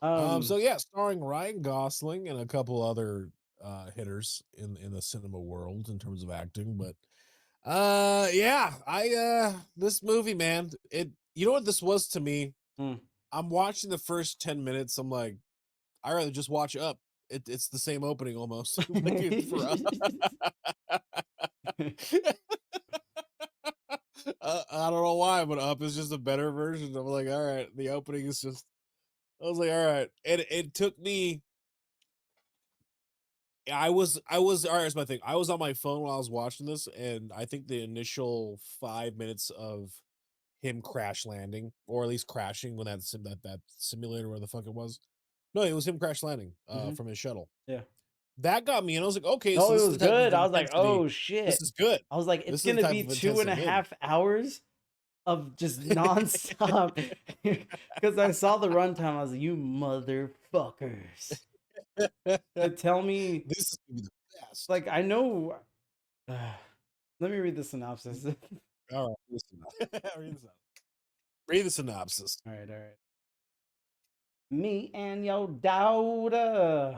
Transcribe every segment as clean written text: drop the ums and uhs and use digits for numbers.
So yeah, starring Ryan Gosling and a couple other hitters in the cinema world in terms of acting, but yeah, this movie, man, you know what this was to me? Mm. I'm watching the first 10 minutes, I'm like, I rather just watch Up. It's the same opening almost. Like for I don't know why, but Up is just a better version. I'm like, all right, the opening is just I was like, all right. And it took me I was all right, here's my thing. I was on my phone while I was watching this, and I think the initial 5 minutes of him crash landing, or at least crashing when that simulator, where the fuck it was. No, it was him crash landing Mhm. from his shuttle. Yeah. That got me, and I was like, okay, so No, it this is was the type of good. I was like, intensity. "Oh, This shit." is good. I was like, "It's This is the gonna type be of two intensity and a I'm in. half hours of just nonstop." Because I saw the runtime, I was like, "You motherfuckers." To tell me This is gonna be the best. like, I know let me read the synopsis. All right, listen. Read the synopsis. Read the synopsis. Alright. Me and your daughter.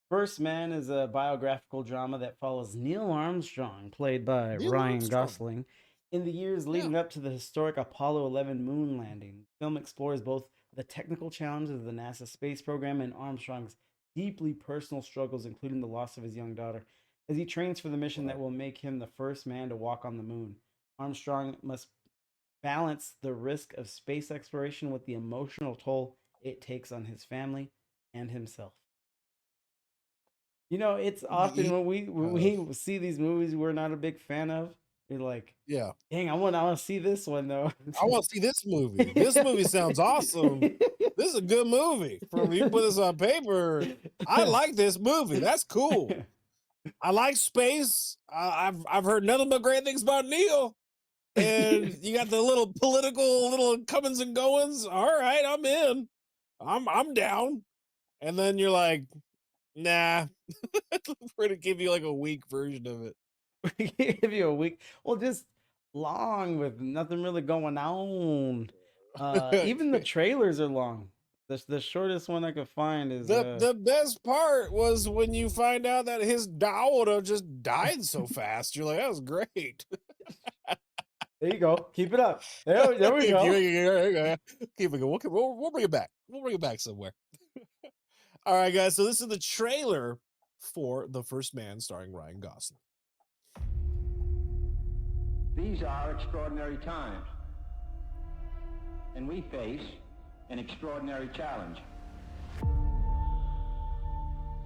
First Man is a biographical drama that follows Neil Armstrong, played by Neil Ryan Armstrong. Gosling, in the years Yeah. leading up to the historic Apollo 11 moon landing. The film explores both the technical challenges of the NASA space program and Armstrong's deeply personal struggles, including the loss of his young daughter, as he trains for the mission that Right. will make him the first man to walk on the moon. Armstrong must balance the risk of space exploration with the emotional toll it takes on his family and himself. You know, it's often Ye when we when uh, we see these movies we're not a big fan of, you're like, yeah. "Dang, I wanna see this one though." I wanna see this movie. This movie sounds awesome. This is a good movie. From you put this on paper, I like this movie. That's cool. I like space. I've heard nothing but great things about Neil. And you got the little political little comings and goings. All right, I'm in. I'm down. And then you're like, nah. We're gonna give you like a weak version of it. Give you a week. Well, just long with nothing really going on. Even the trailers are long. The shortest one I could find is The best part was when you find out that his daughter just died so fast. You're like, that was great. there you go. Keep it up. There we Keep go. it going. We'll bring it back. We'll bring it back somewhere. All right, guys. So this is the trailer for The First Man, starring Ryan Gosling. These are extraordinary times, and we face an extraordinary challenge.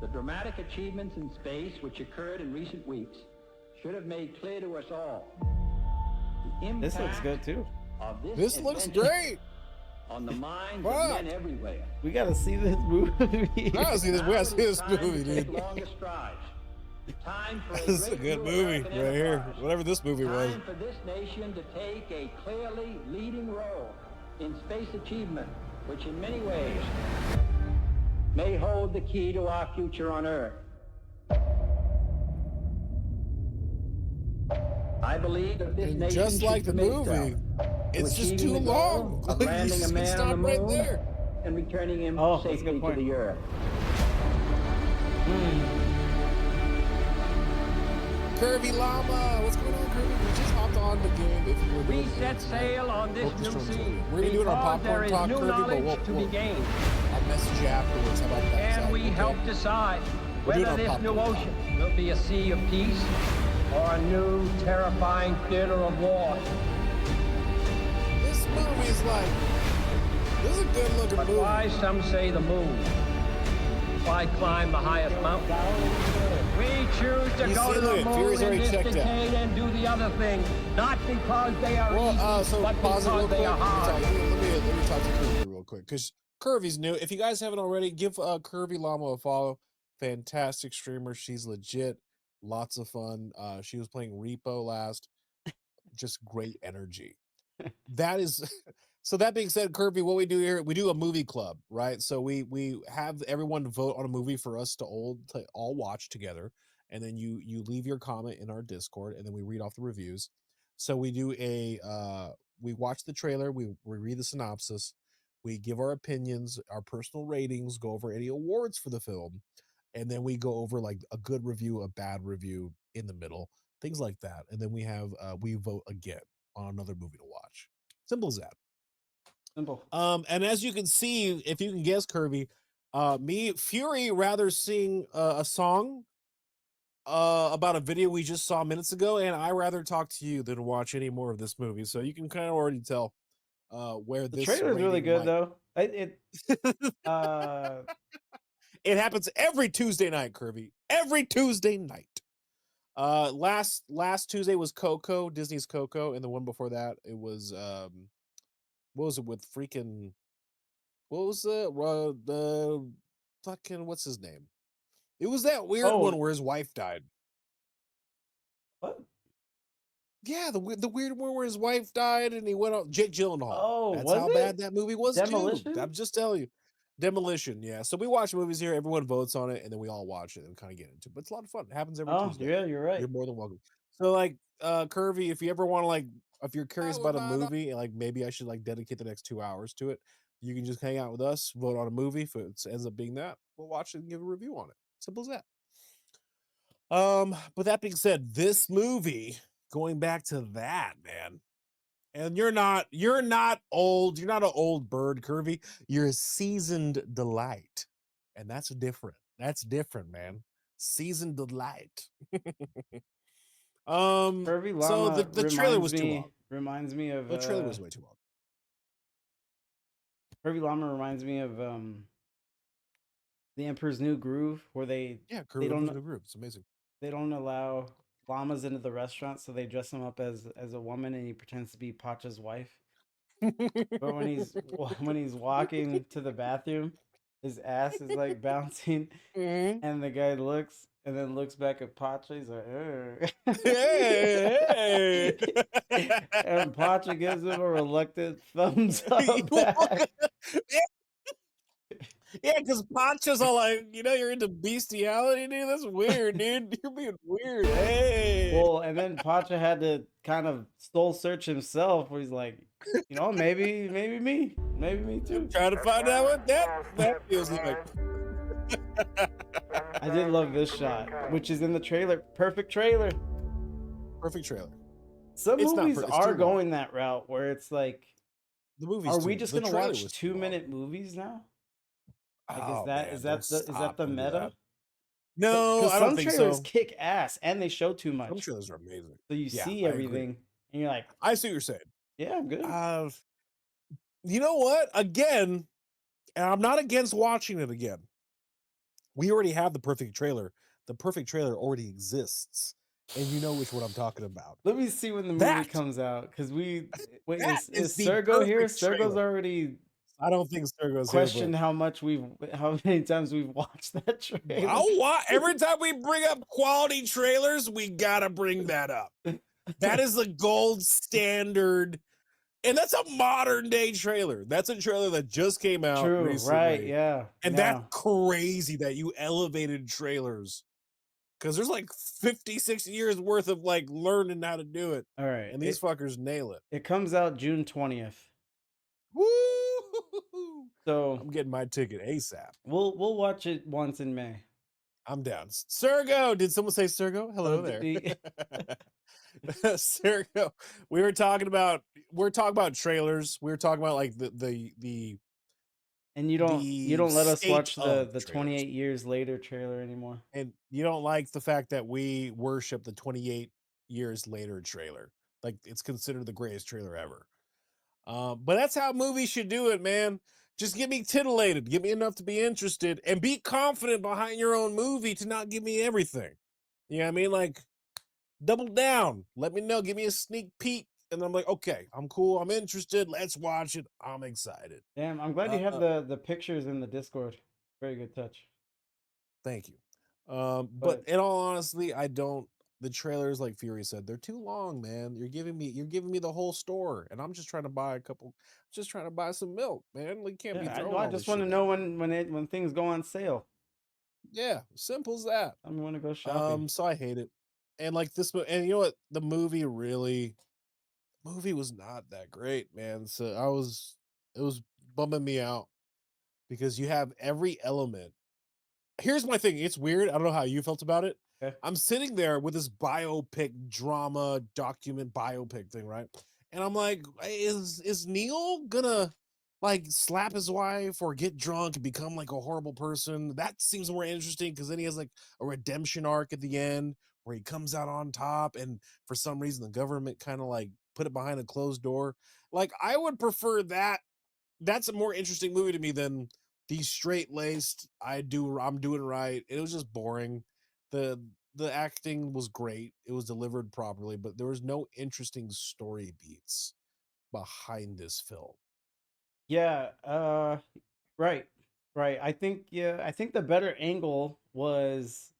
The dramatic achievements in space which occurred in recent weeks should have made clear to us all the impact This looks good too. of This looks adventure great. on the minds Fuck. of men everywhere. We gotta see this movie. I gotta see this. We Now gotta it see is this time movie, to take dude. longer strides. Time for This is a great good new movie American right here. enterprise. Whatever this movie was. Time for this nation to take a clearly leading role in space achievement, which in many ways may hold the key to our future on Earth. I believe that this And nation just should like the commit itself movie, to it's just achieving too the goal long. of You landing a can man on stop the right moon there. and returning him Oh, that's a safely good to point. the Earth. Curvy Llama, what's going on, Curvy? We just hopped on the game. If you were We doing set it, sail on this hope the new storm's sea over. We're gonna do it on because there Popcorn is Talk, new Curvy, but knowledge to be gained. I'll message you afterwards. How about that? Is And that we okay? help decide We're doing whether our this new popcorn ocean will be a sea of peace or a new terrifying theater of war. This movie is like, this is a good looking But movie. why some say the moon? Why climb the highest mountain? We choose to You go see, to the look, Fury's moon in already this checked out. decade and do the other thing, not because they are Well, easy, so but pause it real because quick. they are hard. Let me talk to Curvy real quick, because Curvy's new. If you guys haven't already, give Curvy Llama a follow. Fantastic streamer. She's legit. Lots of fun. She was playing Repo last. Just great energy. That is so that being said, Kirby, what we do here, we do a movie club, right? So we have everyone vote on a movie for us to all watch together, and then you leave your comment in our Discord, and then we read off the reviews. So we do we watch the trailer, we read the synopsis, we give our opinions, our personal ratings, go over any awards for the film, and then we go over like a good review, a bad review in the middle, things like that. And then we vote again on another movie to watch. Simple as that. Simple. And as you can see, if you can guess, Kirby, Fury rather sing a song about a video we just saw minutes ago, and I rather talk to you than watch any more of this movie. So you can kind of already tell where The this trailer's really rating good might- though. Uh, It happens every Tuesday night, Kirby. Every Tuesday night. Last Tuesday was Coco, Disney's Coco, and the one before that it was what was it with freaking what was the fucking what's his name? It was that weird one where his wife died. what? Yeah, the weird one where his wife died and he went on Jake Gyllenhaal. Oh, That's was how it? bad that movie was Demolition? too. I'm just telling you. Demolition, yeah. So we watch movies here, everyone votes on it, and then we all watch it and kind of get into it. But it's a lot of fun. It happens every Oh, Tuesday. yeah, you're right. You're more than welcome. So like Curvy, if you ever want to like if you're curious about a movie and like maybe I should like dedicate the next 2 hours to it, you can just hang out with us, vote on a movie. If it ends up being that, we'll watch it and give a review on it. Simple as that. But that being said, this movie, going back to that, man. And you're not old, you're not an old bird, Curvy. You're a seasoned delight. And that's different. That's different, man. Seasoned delight. Kirby Llama So the trailer was too long. reminds me of The trailer was way too long. Kirby Llama reminds me of The Emperor's New Groove, where they Curvy don't- was the group. It's amazing. they don't allow llamas into the restaurant, so they dress him up as a woman, and he pretends to be Pacha's wife. But when he's walking to the bathroom, his ass is like bouncing, and the guy looks and then looks back at Pacha. He's like, Hey. and Pacha gives him a reluctant thumbs up back. Yeah, because Pancho's all like, you're into bestiality, dude. That's weird, dude. You're being weird. Hey. Well, and then Pacha had to kind of soul search himself, where he's like, maybe me too. Trying to find out what that feels like. I did love this shot, which is in the trailer. Perfect trailer. Perfect trailer. Some It's not movies it's are too long. going that route where it's like, The movie's are we too- just the gonna trailer watch was too 2-minute movies now? Like, long. is that the meta? That. No, Because I don't some think trailers so. kick ass and they show too Some much, trailers are amazing. so you Yeah, see I agree. everything, and you're like, I see what you're saying. yeah, I'm good. You know what? Again, and I'm not against watching it again. We already have the perfect trailer. The perfect trailer already exists, and you know which one I'm talking about. Let me see when the movie That- comes out, because wait, that is is the Sergo here? perfect Sergo's trailer. already I don't think Sergo's questioned here. how many times we've watched that But trailer. every time we bring up quality trailers, we gotta bring that up. That is the gold standard. And that's a modern day trailer. That's a trailer that just came out True, recently. right? Yeah, And yeah. that's crazy that you elevated trailers. Because there's like 50, 60 years worth of like learning how to do it. All right. And these fuckers nail it. It comes out June 20th. Woo! So I'm getting my ticket ASAP. we'll watch it once in May. I'm down. Sergo! Did someone say Sergo? Hello Oh, there. did Sergo. We're talking about trailers. We were talking about like the And you don't let us state watch the of trailers. 28 years later trailer anymore. And you don't like the fact that we worship the 28 years later trailer. Like it's considered the greatest trailer ever. But that's how movies should do it, man. Just get me titillated, get me enough to be interested, and be confident behind your own movie to not give me everything. You know what I mean? Like, double down. Let me know. Give me a sneak peek. And I'm like, okay, I'm cool. I'm interested. Let's watch it. I'm excited. Damn, I'm glad you have the pictures in the Discord. Very good touch. Thank you. But in all honesty, the trailers, like Fury said, they're too long, man. You're giving me the whole store, and I'm just trying to buy some milk, man. Like, can't be Yeah, throwing I all just this want to shit know at me. when things go on sale. Yeah, simple as that. I'm going to go shopping. So I hate it. And like this, and you know what? The movie really, movie was not that great, man. So it was bumming me out because you have every element. Here's my thing. It's weird. I don't know how you felt about it. Okay. I'm sitting there with this biopic drama document biopic thing, right? And I'm like, is Neil gonna like slap his wife or get drunk and become like a horrible person? That seems more interesting because then he has like a redemption arc at the end where he comes out on top, and for some reason the government kind of like put it behind a closed door. Like I would prefer that. That's a more interesting movie to me than the straight laced I'm doing right. It was just boring. The the acting was great. It was delivered properly, but there was no interesting story beats behind this film. Yeah, right. Right. I think the better angle was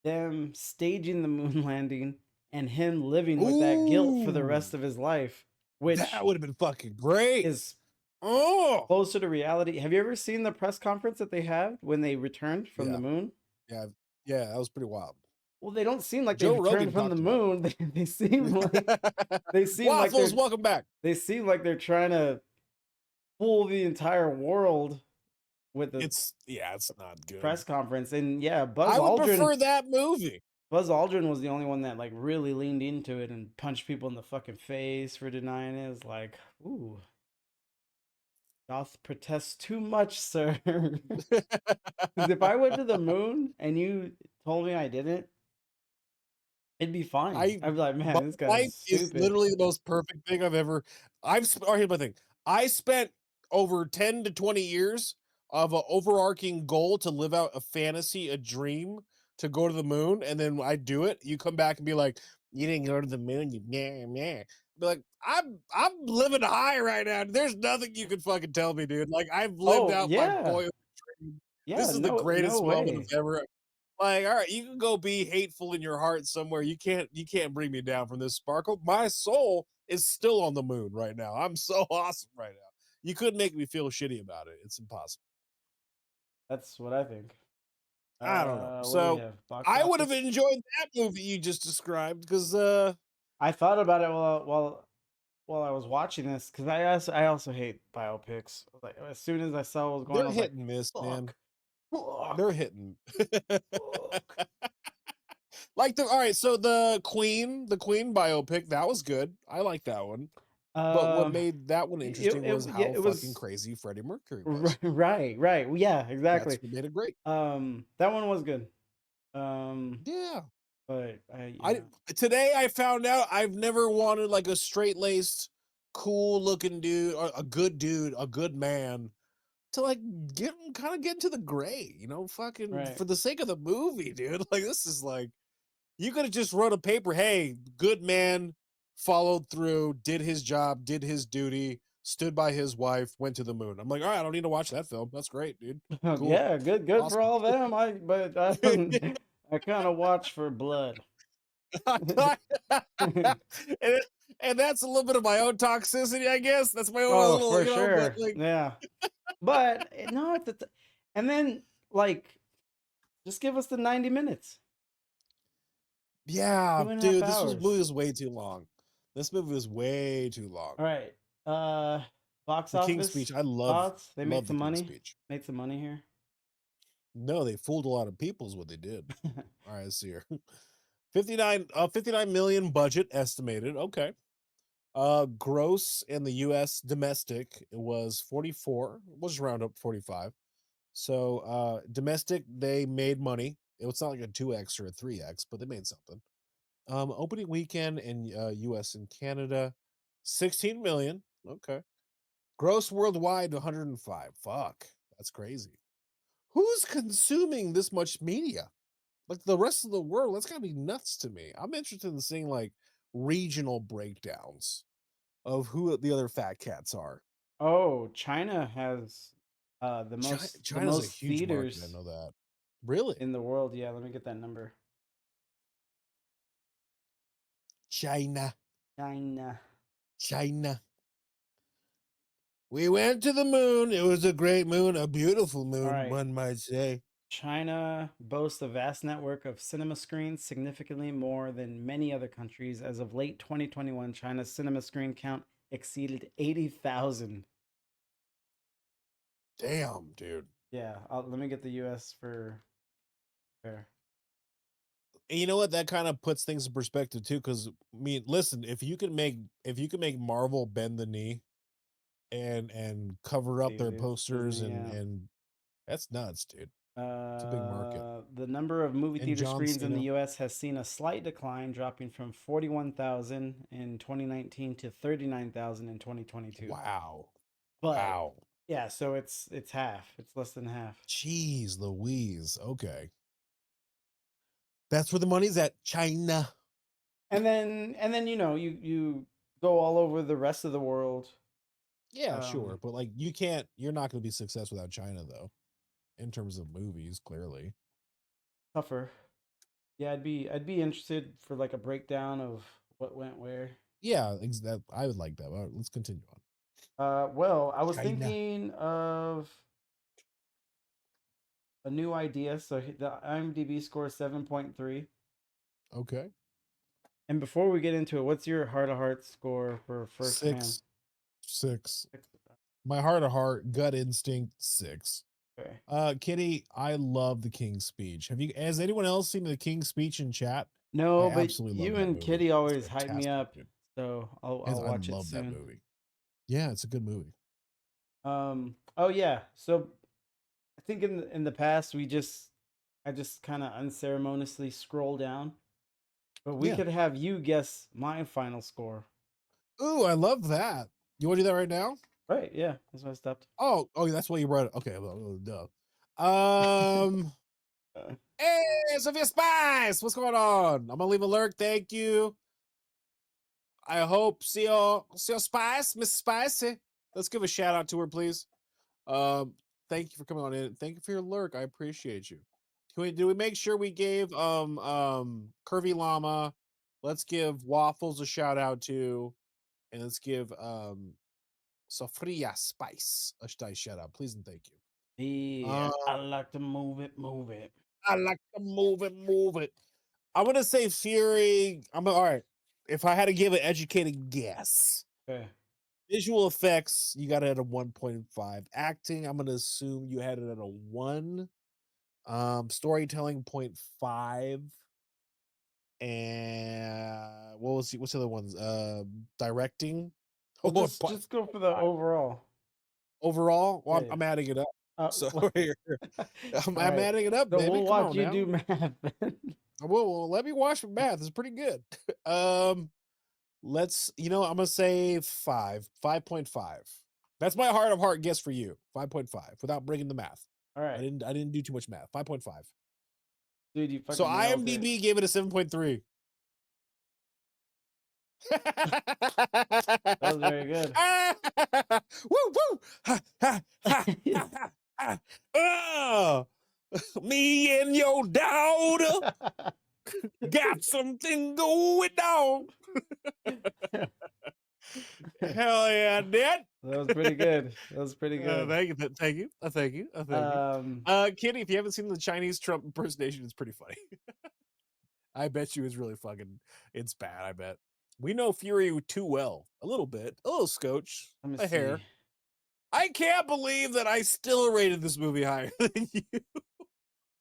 them staging the moon landing and him living with that guilt for the Ooh, rest of his life, that which would have been fucking great. is Oh, closer to reality. Have you ever seen the press conference that they had when they returned from the yeah, moon? yeah, yeah. That was pretty wild. Well, they don't seem like they Joe returned Rogan from the talked about moon. They seem like it. they seem like Waffles, they're welcome back. they seem like they're trying to fool the entire world with the It's not good. press conference. And yeah, I would prefer that movie. Buzz Aldrin was the only one that like really leaned into it and punched people in the fucking face for denying it. It's like, ooh, doth protest too much, sir. Because if I went to the moon and you told me I didn't, it'd be fine. I I'd be like, My man, this life guy's is stupid. literally the most perfect thing I've ever. Here's my thing. I spent over 10 to 20 years of an overarching goal to live out a fantasy, a dream to go to the moon, and then I do it. You come back and be like, "You didn't go to the moon, you meh." Be like, I'm living high right now. There's nothing you can fucking tell me, dude. Like I've lived Oh out my yeah, boyhood dream. This yeah, is the no greatest moment of way. ever. Like, all right, you can go be hateful in your heart somewhere. You can't bring me down from this sparkle. My soul is still on the moon right now. I'm so awesome right now. You couldn't make me feel shitty about it. It's impossible. That's what I think. I don't know. What do we So have? Box I would have office. enjoyed that movie you just described because I thought about it while I was watching this because I also hate biopics. Like as soon as I saw what was going on, I they're was hit like, and miss, man. fuck, fuck, They're hitting. fuck. Like all right, so the Queen biopic, that was good. I like that one. But what Um, made that one interesting was yeah, how it fucking was crazy Freddie Mercury was. right. Well, yeah, That's exactly. what made it great. That one was good. Um, Yeah. but I today I found out I've never wanted like a straight-laced, cool looking dude, or a good man to like get into the gray, fucking right. for the sake of the movie, dude. Like this is like you could have just wrote a paper, hey, good man, followed through, did his job, did his duty, stood by his wife, went to the moon. I'm like, all right, I don't need to watch that film. That's great, dude. Cool. Yeah, good for Awesome. all of them. I kind of watch for blood. and, and that's a little bit of my own toxicity, I guess. That's my own Oh, little, for but sure. like, Yeah. But no, and then like just give us the 90 minutes. yeah, 2.5 dude, this movie hours. was way too long. This movie was way too long. All right. Box The King's office Speech, I thoughts? They made love the some King's money. Speech. Made some money here. No, they fooled a lot of people is what they did. All right, let's see here. 59 million budget estimated. Okay. Gross in the US domestic it was 44. We'll just round up 45. So domestic, they made money. It's not like a 2x or a 3x, but they made something. Opening weekend in US and Canada, 16 million. Okay. Gross worldwide 105. Fuck. That's crazy. Who's consuming this much media? Like the rest of the world, that's gotta be nuts to me. I'm interested in seeing like regional breakdowns of who the other fat cats are. Oh, China has the China's a most huge market. I theaters know that. Really? in the world. Yeah, let me get that number. China. China. China. We went to the moon. It was a great moon, a beautiful All moon, right. one might say. China boasts a vast network of cinema screens, significantly more than many other countries. As of late 2021, China's cinema screen count exceeded 80,000. Damn, dude. Yeah, let me get the US for fair. And you know what? That kind of puts things in perspective too. Because I mean, listen, if you can make Marvel bend the knee and cover up their Disney, posters yeah. and that's nuts, dude. It's a big market. The number of movie And theater John screens in the Cena. US has seen a slight decline, dropping from 41,000 in 2019 to 39,000 in 2022. Wow. But Wow. yeah, so it's half. It's less than half. Jeez Louise. Okay. That's where the money's at. China. And then you go all over the rest of the world. Yeah, sure. But like you're not gonna be successful without China though, in terms of movies, clearly. Tougher. Yeah, I'd be interested for like a breakdown of what went where. Yeah, I would like that. All right, let's continue on. Well, I was China. thinking of a new idea. So the IMDb score is 7.3. Okay. And before we get into it, what's your heart of heart score for First Man? 6. My heart of heart, gut instinct, 6. Okay. Kitty, I love the King's Speech. Has anyone else seen the King's Speech in chat? No, I but absolutely love you that and movie. Kitty It's always hype me fantastic, up, dude. so I'll watch it soon. That movie. Yeah, it's a good movie. Oh yeah. So I think in the past I just kind of unceremoniously scroll down, but we could have you guess my final score. Ooh, I love that. You want to do that right now? Right? Yeah, that's why I stopped. Oh, that's why you brought it. Okay, well, duh. Hey, Sophia Spice, what's going on? I'm gonna leave a lurk. Thank you. I hope see your Spice, Miss Spicy. Let's give a shout out to her, please. Thank you for coming on in. Thank you for your lurk. I appreciate you. Do we make sure we gave Curvy Llama? Let's give Waffles a shout out too, and let's give Sofria Spice a nice shout out, please and thank you. Yeah, I like to move it. I like to move it. I'm gonna say Fury. All right. If I had to give an educated guess, okay. Visual effects, you got it at a 1.5. Acting, I'm gonna assume you had it at a 1. Storytelling 0.5. And what's the other ones? Directing. Well, just go for the overall. Overall? Well, Yeah. I'm adding it up. So I'm right. adding it up, So baby. we'll Come watch on you now. do math. Well, let me watch math. It's pretty good. Let's, I'm gonna say 5.5. That's my heart of heart guess for you. 5.5 without bringing the math. All right. I didn't do too much math. 5.5. Dude, you fucking So IMDb gave it a 7.3. That was very good. Woo woo! Ha, ha, ha, ha, ha, ha. Me and your daughter got something going on. Hell yeah, Dad. That was pretty good. Thank you. Thank you. Kitty, if you haven't seen the Chinese Trump impersonation, it's pretty funny. I bet you it's bad, I bet. We know Fury too well. A little bit. A little scotch. A hair. I can't believe that I still rated this movie higher than you.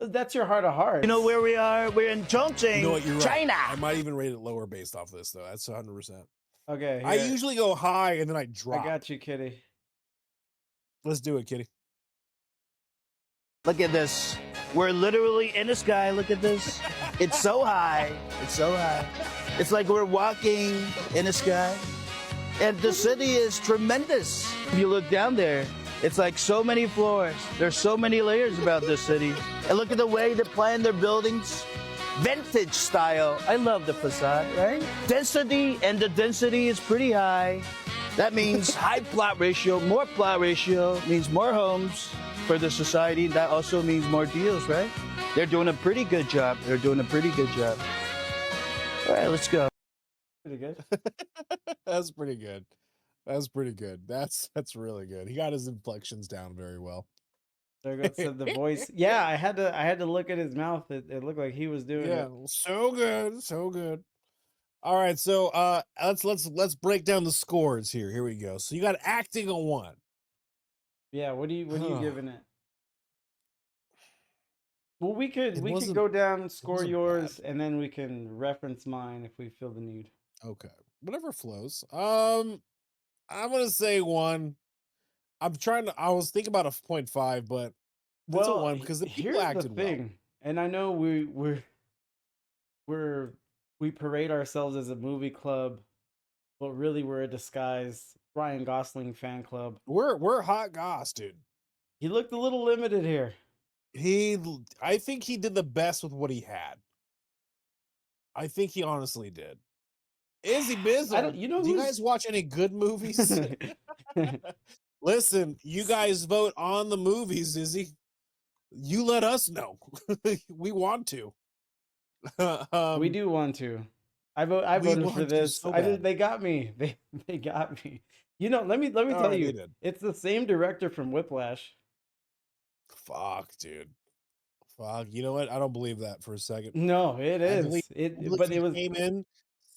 That's your heart of heart. You know where we are? We're in Chongqing, You know what? You're right. China. I might even rate it lower based off this, though. That's 100%. Okay. I usually go high and then I drop. I got you, Kitty. Let's do it, Kitty. Look at this. We're literally in the sky. Look at this. It's so high. It's so high. It's like we're walking in the sky. And the city is tremendous. If you look down there, it's like so many floors. There's so many layers about this city. And look at the way they plan their buildings. Vintage style. I love the facade, right? Density, and the density is pretty high. That means high plot ratio. More plot ratio means more homes for the society. That also means more deals, right? They're doing a pretty good job. All right, let's go. Pretty good. That's pretty good. That's really good. He got his inflections down very well. There said the voice. Yeah, I had to look at his mouth. It looked like he was doing Yeah, it. so good, so good. All right, so let's break down the scores here. Here we go. So you got acting a 1. Yeah, what are you It giving it? Well, we could wasn't go down, it score wasn't bad. yours, and then we can reference mine if we feel the need. Okay, whatever flows. I'm gonna say 1. I was thinking about a 0.5, but it's a Well, 1 because the people here's the acted well. thing, and I know we're we parade ourselves as a movie club, but really we're a disguised Ryan Gosling fan club. We're hot goss, dude. He looked a little limited here. I think he did the best with what he had. I think he honestly did. Izzy I Bizzle, don't. You know do you who's? guys watch any good movies? Listen, you guys vote on the movies, Izzy. You let us know. We want to. We do want to. I we voted for want to this. so I did. bad. They got me. They got me. Let me All tell right, they you. did. It's the same director from Whiplash. Fuck, dude. Fuck. You know what? I don't believe that for a second. No, it I believe, is. But he it was. came in,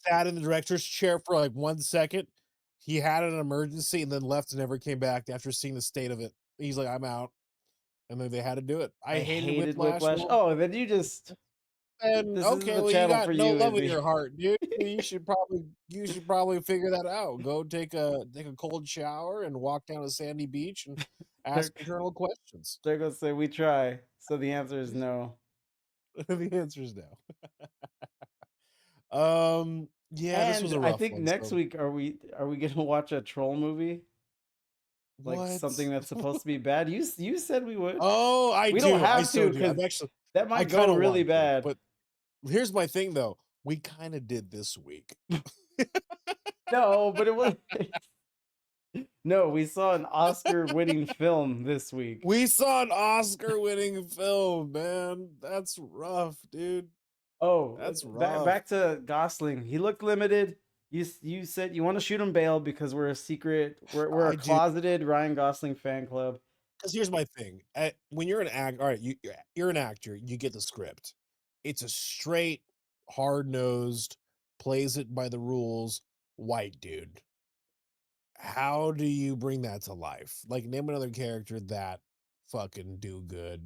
sat in the director's chair for like 1 second. He had an emergency and then left and never came back after seeing the state of it. He's like, I'm out. And then they had to do it. I I hated hated Whiplash. Whiplash. Oh, then you just. And This is okay, the well, you channel got for no you, love in Izzy. your heart, dude. You should probably figure that out. Go take a cold shower and walk down a sandy beach and ask eternal questions. They're gonna say we try. So the answer is no. The answer is no. Yeah, this was And a I rough think one. next So week are we gonna watch a troll movie? Like what? something that's supposed to be bad? You said we would. Oh, I We do. don't I have so to do. I'm because actually that I might kind go of really want to, bad. but here's my thing though. We kind of did this week. No, but it was no. We saw an Oscar-winning film this week. We saw an Oscar-winning film, man. That's rough, dude. Oh, That's back rough. back to Gosling. He looked limited. You said you want to shoot him bail because we're a secret. We're I a do. closeted Ryan Gosling fan club. Because here's my thing: when you're an act, all right, you're an actor. You get the script. It's a straight, hard-nosed, plays it by the rules, white dude. How do you bring that to life? Like, name another character that fucking do good,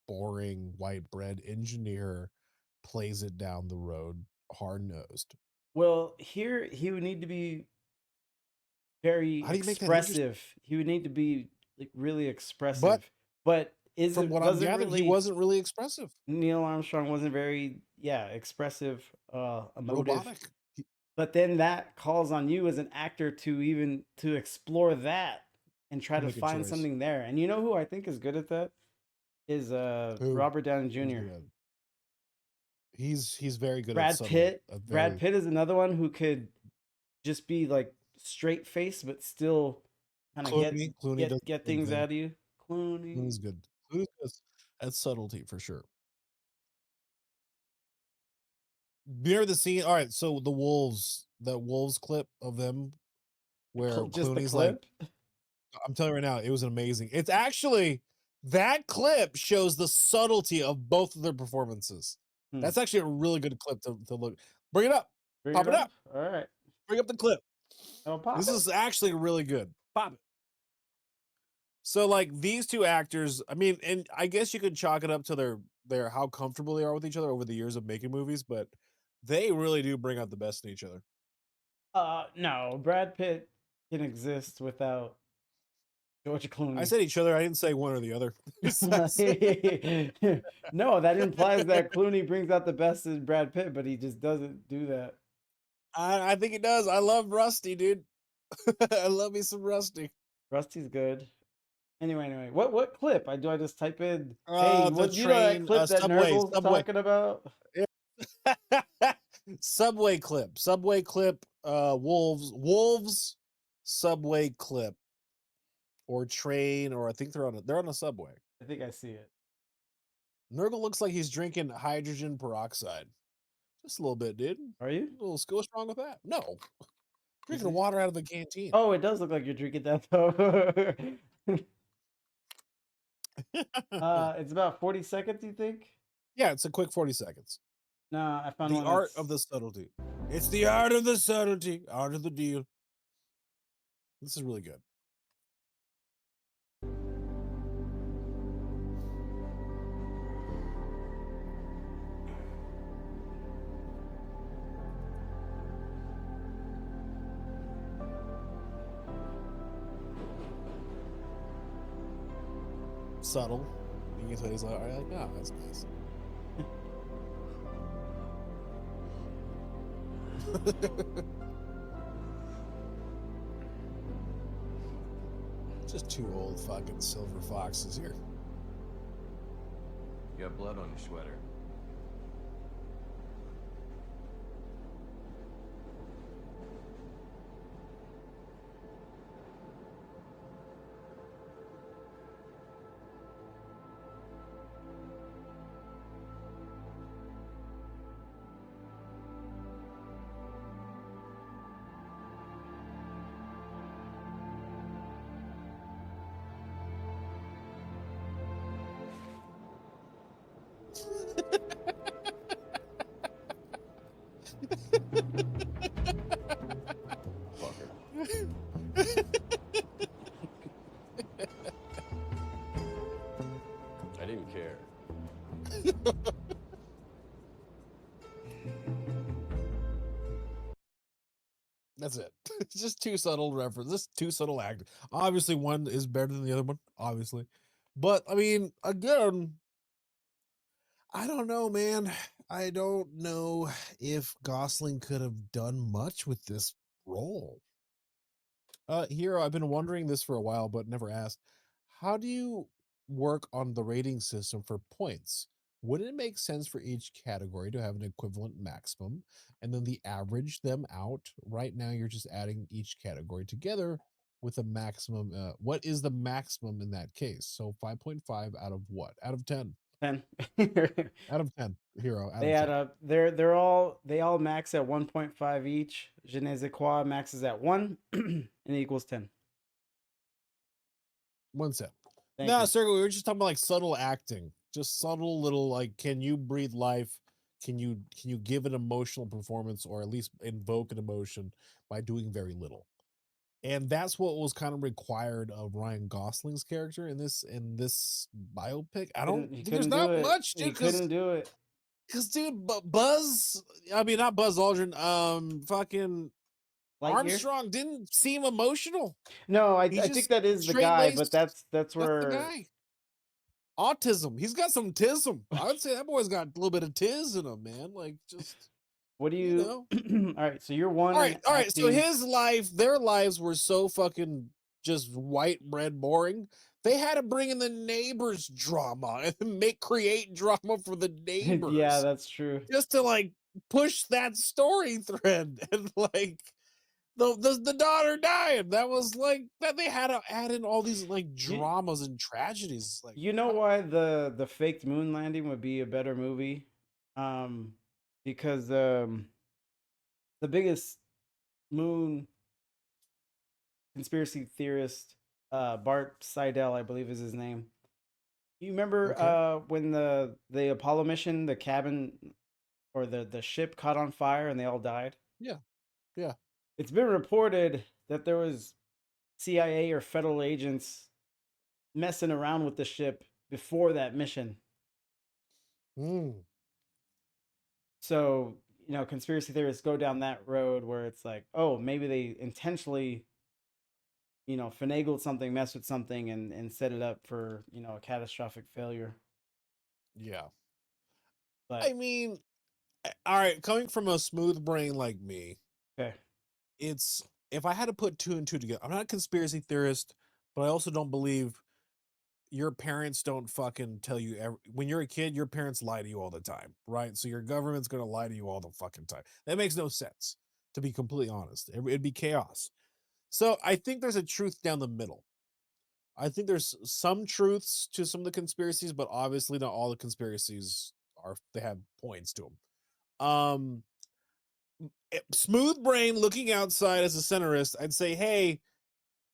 boring, white bread engineer plays it down the road, hard-nosed. Well, here he would need to be very How do you make that interesting? expressive. He would need to be like really But expressive. But from what I'm wasn't gathering, he really wasn't really expressive. Neil Armstrong wasn't very expressive, emotive. Robotic. But then that calls on you as an actor to explore that and try to Make a find choice. something there. And you know who I think is good at that is Who? Robert Downey Who's Jr. good at it? He's very good at Brad subtle. Pitt. a Brad very Pitt is another one who could just be like straight face, but still kind of Clooney does get the same things thing. out of you. Clooney. Clooney's good. Clooney's good at subtlety for sure. Near the scene. All right, so the Wolves clip of them where Just the Clooney's like, clip. I'm telling you right now, it was amazing. It's actually that clip shows the subtlety of both of their performances. Hmm. That's actually a really good clip to look. Bring it up. Bring Pop it up. All right. Bring up the clip. I'll pop This it. is actually really good. Pop it. So like these two actors, I mean, and I guess you could chalk it up to their how comfortable they are with each other over the years of making movies, but they really do bring out the best in each other. No, Brad Pitt can exist without George Clooney. I said each other. I didn't say one or the other. No, that implies that Clooney brings out the best in Brad Pitt, but he just doesn't do that. I think it does. I love Rusty, dude. I love me some Rusty. Rusty's good. Anyway, what clip? I just type in. The Hey, what you know that train, clip that Subway, Nurgle's talking about? Subway clip, wolves, Subway clip, or train, or I think they're on a subway. I think I see it. Nurgle looks like he's drinking hydrogen peroxide. Just a little bit, dude. Are you? What's wrong with that? No. Drinking it? water out of the canteen. Oh, it does look like you're drinking that though. It's about 40 seconds, you think? Yeah, it's a quick 40 seconds. No, I found The one art that's of the subtlety. It's the art of the subtlety, art of the deal. This is really good. Subtle. You can tell he's like, oh, that's nice. Just two old fucking silver foxes here. You have blood on your sweater. I didn't care. That's it. It's just two subtle references, two subtle acting. Obviously, one is better than the other one, obviously. But I mean, again, I don't know, man. I don't know if Gosling could have done much with this role. Hero, I've been wondering this for a while, but never asked. How do you work on the rating system for points? Wouldn't it make sense for each category to have an equivalent maximum and then the average them out? Right now, you're just adding each category together with a maximum. What is the maximum in that case? So 5.5 out of what? Out of 10. 10. Out of 10. Hero. Out They of add 10. up. They all max at 1.5 each. Je ne sais quoi maxes at 1 and it equals 10. 1 cent. Thank No, you. sir, we were just talking about like subtle acting, just subtle little like, can you breathe life? Can you give an emotional performance or at least invoke an emotion by doing very little? And that's what was kind of required of Ryan Gosling's character in this biopic. I don't He think there's couldn't not do it. much, He dude. couldn't do it. Because dude, Buzz, I mean not Buzz Aldrin, fucking Lightyear? Armstrong didn't seem emotional. No, I He's think just that is the guy, but straight-laced. that's That's the where guy. Autism. He's got some tism. I would say that boy's got a little bit of tiz in him, man. Like just what do you know. all right, so you're one All right. So acting- his life, their lives were so fucking just white bread boring. They had to bring in the neighbors drama and create drama for the neighbors. Yeah, that's true. Just to like push that story thread and like the daughter dying. That was like that they had to add in all these like dramas and tragedies. Like You know why the faked moon landing would be a better movie? Because the biggest moon conspiracy theorist, Bart Seidel, I believe is his name. You remember Okay. when the Apollo mission, the cabin or the ship caught on fire and they all died? Yeah. Yeah. It's been reported that there was CIA or federal agents messing around with the ship before that mission. Mm. So, conspiracy theorists go down that road where it's like, oh, maybe they intentionally, finagled something, messed with something, and set it up for, a catastrophic failure. Yeah. But I mean, all right, coming from a smooth brain like me, okay. it's if I had to put two and two together, I'm not a conspiracy theorist, but I also don't believe your parents don't fucking tell you when you're a kid, your parents lie to you all the time, right? So your government's gonna lie to you all the fucking time. That makes no sense, to be completely honest. It'd be chaos. So I think there's a truth down the middle. I think there's some truths to some of the conspiracies, but obviously not all the conspiracies they have points to them. Smooth brain looking outside as a centerist, I'd say, hey,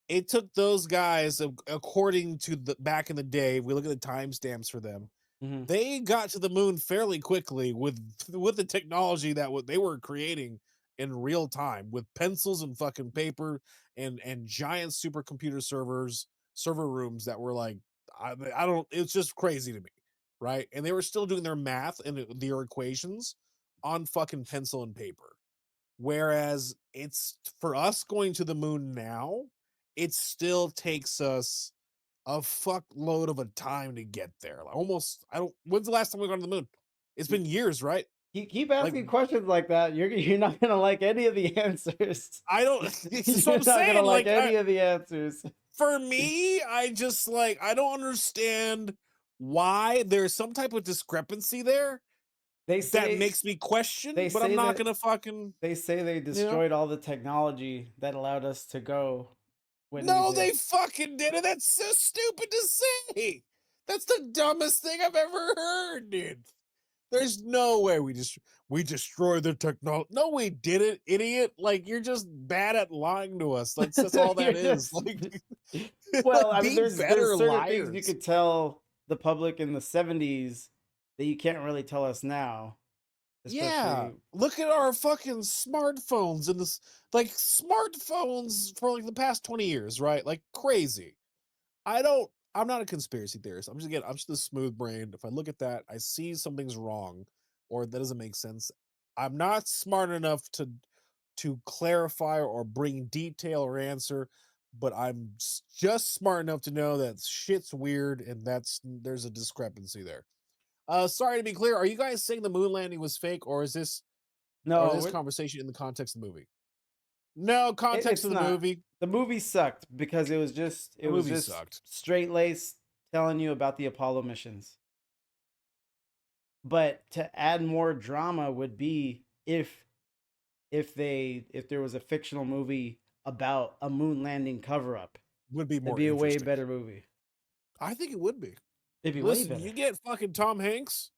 it took those guys, according to the back in the day, if we look at the timestamps for them, Mhm. they got to the moon fairly quickly with the technology that what they were creating in real time with pencils and fucking paper and giant supercomputer server rooms that were like I don't it's just crazy to me, right? And they were still doing their math and their equations on fucking pencil and paper. Whereas it's for us going to the moon now, it still takes us a fuckload of a time to get there. Like almost, I don't. When's the last time we gone to the moon? It's been years, right? Keep Like asking questions like that. You're not gonna like any of the answers. I don't. It's just what You're I'm not gonna saying. like Like any of the answers. for me, I just like I don't understand why there's some type of discrepancy there They that say makes me question. they But I'm say not that gonna fucking. they say they destroyed all the technology that allowed us to go when we No, they did. fucking did it. That's so stupid to say. That's the dumbest thing I've ever heard, dude. There's no way we destroyed the technology. No, we didn't, idiot. Like you're just bad at lying to us. That's all You're that is. just Like well, I mean, be there's better certain things you liars. could tell the public in the '70s that you can't really tell us now, Yeah, especially. look at our fucking smartphones and this like smartphones for like the past 20 years, right? Like crazy. I'm not a conspiracy theorist. I'm just a smooth brain. If I look at that, I see something's wrong or that doesn't make sense. I'm not smart enough to clarify or bring detail or answer, but I'm just smart enough to know that shit's weird and there's a discrepancy there. Sorry to be clear, are you guys saying the moon landing was fake or is this or No, this conversation in the context of the movie? No, context it's of the not. movie. The movie sucked because The it was movie just sucked. straight laced telling you about the Apollo missions. But to add more drama would be if there was a fictional movie about a moon landing cover up. Would be It'd more be a way interesting. better movie. I think it would be. It'd be way Listen, better. you get fucking Tom Hanks,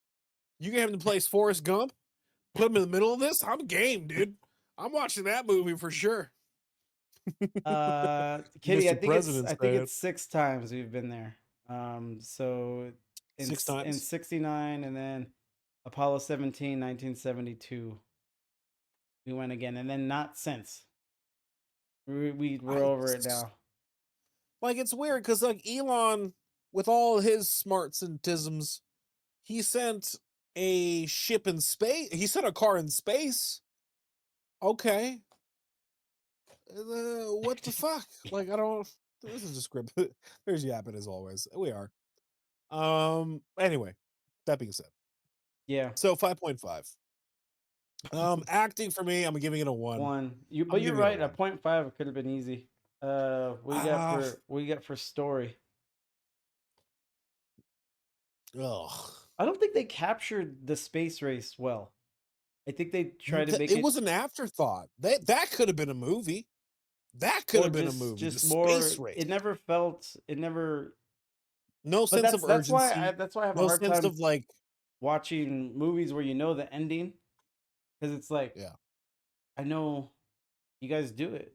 you get him to play Forrest Gump, put him in the middle of this. I'm game, dude. I'm watching that movie for sure. Kitty, Mr. President I think said it's 6 times we've been there. So six in times. '69 and then Apollo 17, 1972. We went again, and then not since. We're over it now. Like it's weird because like Elon, with all his smarts and tisms, he sent a ship in space. He sent a car in space. Okay. What the fuck? Like I don't. This is just script. There's yapping as always. We are. Anyway, that being said, Yeah, so 5.5. Acting for me, I'm giving it a 1. one. I'm But you're giving it a right. A 1. .5 could have been easy. What do you got for story? Ugh. I don't think they captured the space race well. I think they tried to make It was an afterthought. That could have been a movie. That could or have been a movie. The just more. space race. It never felt. It never. No But sense of that's why urgency. that's why I have a No hard sense time of like, watching movies where you know the ending, because it's like yeah. I know you guys do it.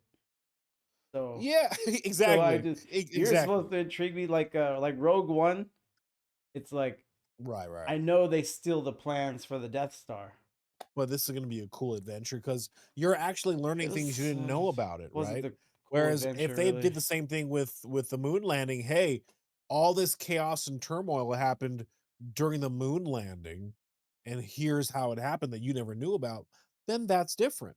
So Yeah, so I exactly. just you're Exactly. supposed to intrigue me like Rogue One. It's like Right, right. I know they steal the plans for the Death Star. But this is going to be a cool adventure because you're actually learning It things you was, didn't know about it, wasn't right? the cool Whereas adventure if they really. did the same thing with the moon landing, hey, all this chaos and turmoil happened during the moon landing, and here's how it happened that you never knew about, then that's different.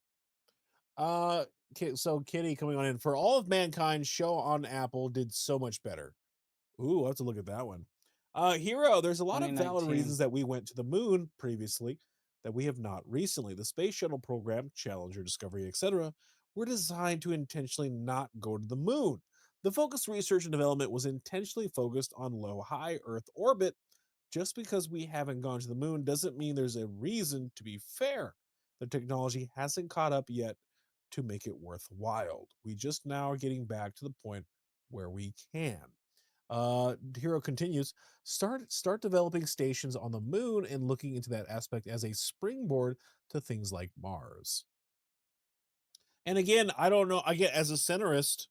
So Kitty coming on in for All of Mankind show on Apple did so much better. Ooh, I'll have to look at that one. Hero, there's a lot of valid 2019. reasons that we went to the moon previously that we have not recently. The space shuttle program, Challenger, Discovery, etc., were designed to intentionally not go to the moon. The focused research and development was intentionally focused on low high Earth orbit. Just because we haven't gone to the moon doesn't mean there's a reason to be fair. The technology hasn't caught up yet to make it worthwhile. We just now are getting back to the point where we can. Hero continues, start developing stations on the moon and looking into that aspect as a springboard to things like Mars. And again, I don't know, again, as a centrist,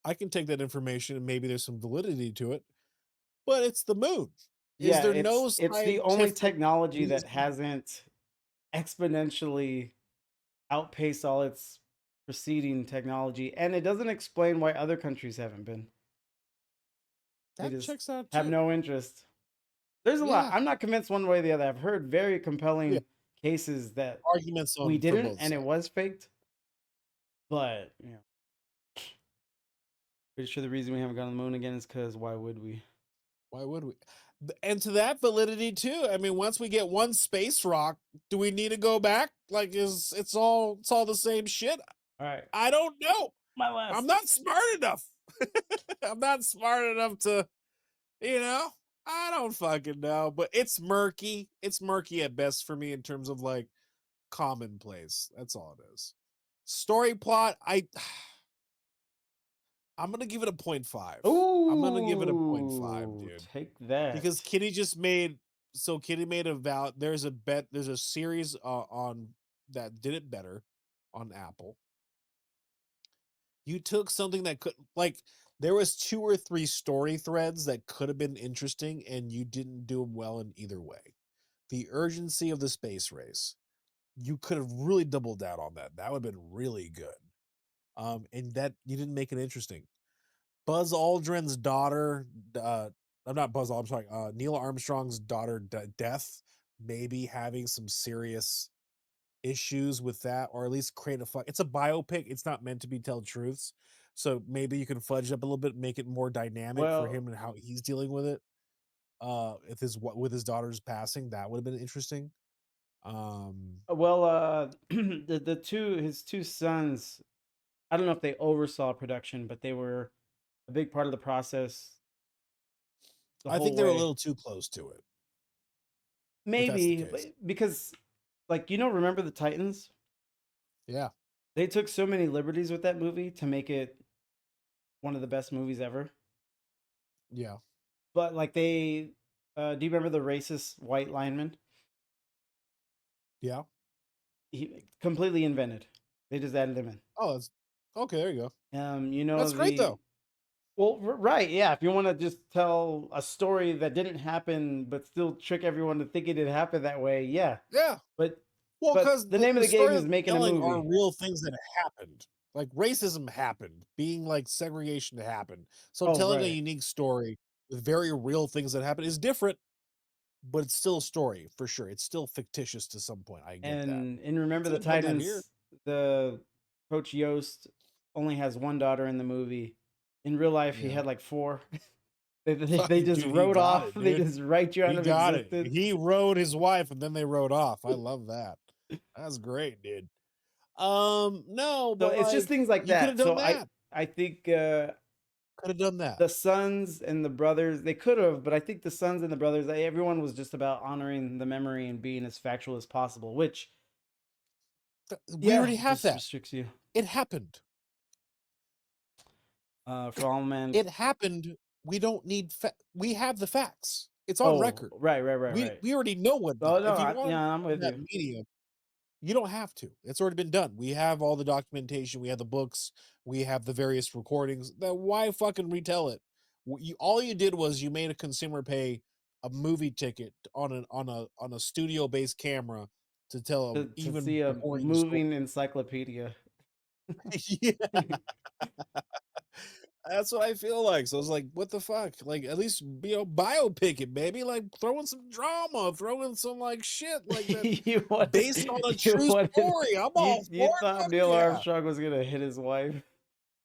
I can take that information and maybe there's some validity to it, but it's the moon. Is Yeah, there no it's the only scientific technology that reason? hasn't exponentially outpaced all its preceding technology, and it doesn't explain why other countries haven't been. They That just checks out have too. no interest. There's a lot. Yeah. I'm not convinced one way or the other. I've heard very Yeah. compelling cases that Arguments we on for didn't both and it sides. was faked, but pretty sure the reason we haven't gone to the moon again is because why would we? Why would we? And to that validity too. I mean, once we get one space rock, do we need to go back? Like, is it's all the same shit? All right, I don't know. my last. I'm not smart enough. I'm not smart enough to, I don't fucking know. But it's murky. It's murky at best for me in terms of like commonplace. That's all it is. Story plot, I'm gonna give it a 0.5. I'm gonna give it a 0.5, Ooh, dude. take that. Because Kitty made a vow. There's a series on that did it better on Apple. You took something that could like there was 2 or 3 story threads that could have been interesting and you didn't do them well in either way. The urgency of the space race. You could have really doubled down on that. That would have been really good. And that you didn't make it interesting. Buzz Aldrin's daughter, I'm not Buzz Aldrin, I'm sorry, Neil Armstrong's daughter death, maybe having some serious issues with that, or at least create it's a biopic. It's not meant to be tell truths. So maybe you can fudge it up a little bit, make it more dynamic for Well, him and how he's dealing with it. With his daughter's passing, that would have been interesting. the his two sons. I don't know if they oversaw production, but they were a big part of the process the I whole think they're a way. little too close to it. If that's the Maybe case. because, like, remember the Titans? Yeah. They took so many liberties with that movie to make it one of the best movies ever. Yeah. But like do you remember the racist white lineman? Yeah. He completely invented. They just added him in. Oh, that's okay. There you go. You know That's great though. Well, right, yeah. If you want to just tell a story that didn't happen, but still trick everyone to think it did happen that way, yeah. Yeah. But Well, but because the name of the game story is that making a they're telling are movie. real things that happened. Like racism happened, being like segregation happened. So Oh, telling a right. unique story with very real things that happen is different, but it's still a story for sure. It's still fictitious to some point. I get that. And remember the Could've done that here. Titans, the Coach Yost only has one daughter in the movie. In real life, he Yeah. had like 4. They Fucking just dude, he wrote got off. it, They dude. just write you out He of got it. existence. He rode his wife and then they rode off. I love that. That's great, dude. No, So but it's just like, things like you could have that. done So that. I think Could have done that. the sons and the brothers, they could have, but I think the sons and the brothers, everyone was just about honoring the memory and being as factual as possible, which We already have just that. restricts you. It happened. For all man. It happened. We don't need. We have the facts. It's on record. Right. We already know what. Oh no, if you want I'm with that you. medium, you don't have to. It's already been done. We have all the documentation. We have the books. We have the various recordings. Then why fucking retell it? All you did was you made a consumer pay a movie ticket on a studio based camera to tell To even see a boring story. moving encyclopedia. Yeah. That's what I feel like. So I was like, what the fuck? Like, at least, biopic it, baby. Like, throw in some drama, throw in some, like, shit like that based on a true story. I'm all You for it. thought Fuck Neil yeah. Armstrong was gonna hit his wife?